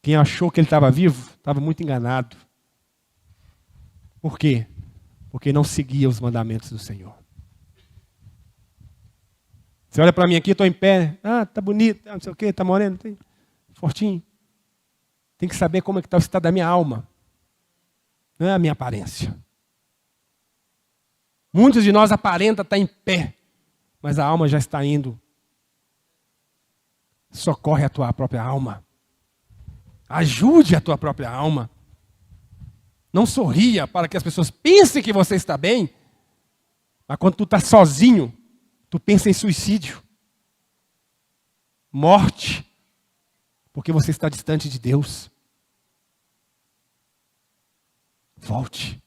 Quem achou que ele estava vivo, estava muito enganado. Por quê? Porque não seguia os mandamentos do Senhor. Você olha para mim aqui, estou em pé. Ah, tá bonito, não sei o quê, tá moreno, tá fortinho. Tem que saber como é que está o estado da minha alma. Não é a minha aparência. Muitos de nós aparentam estar em pé, mas a alma já está indo. Socorre a tua própria alma. Ajude a tua própria alma. Não sorria para que as pessoas pensem que você está bem, mas quando tu está sozinho, tu pensa em suicídio, morte, porque você está distante de Deus. Volte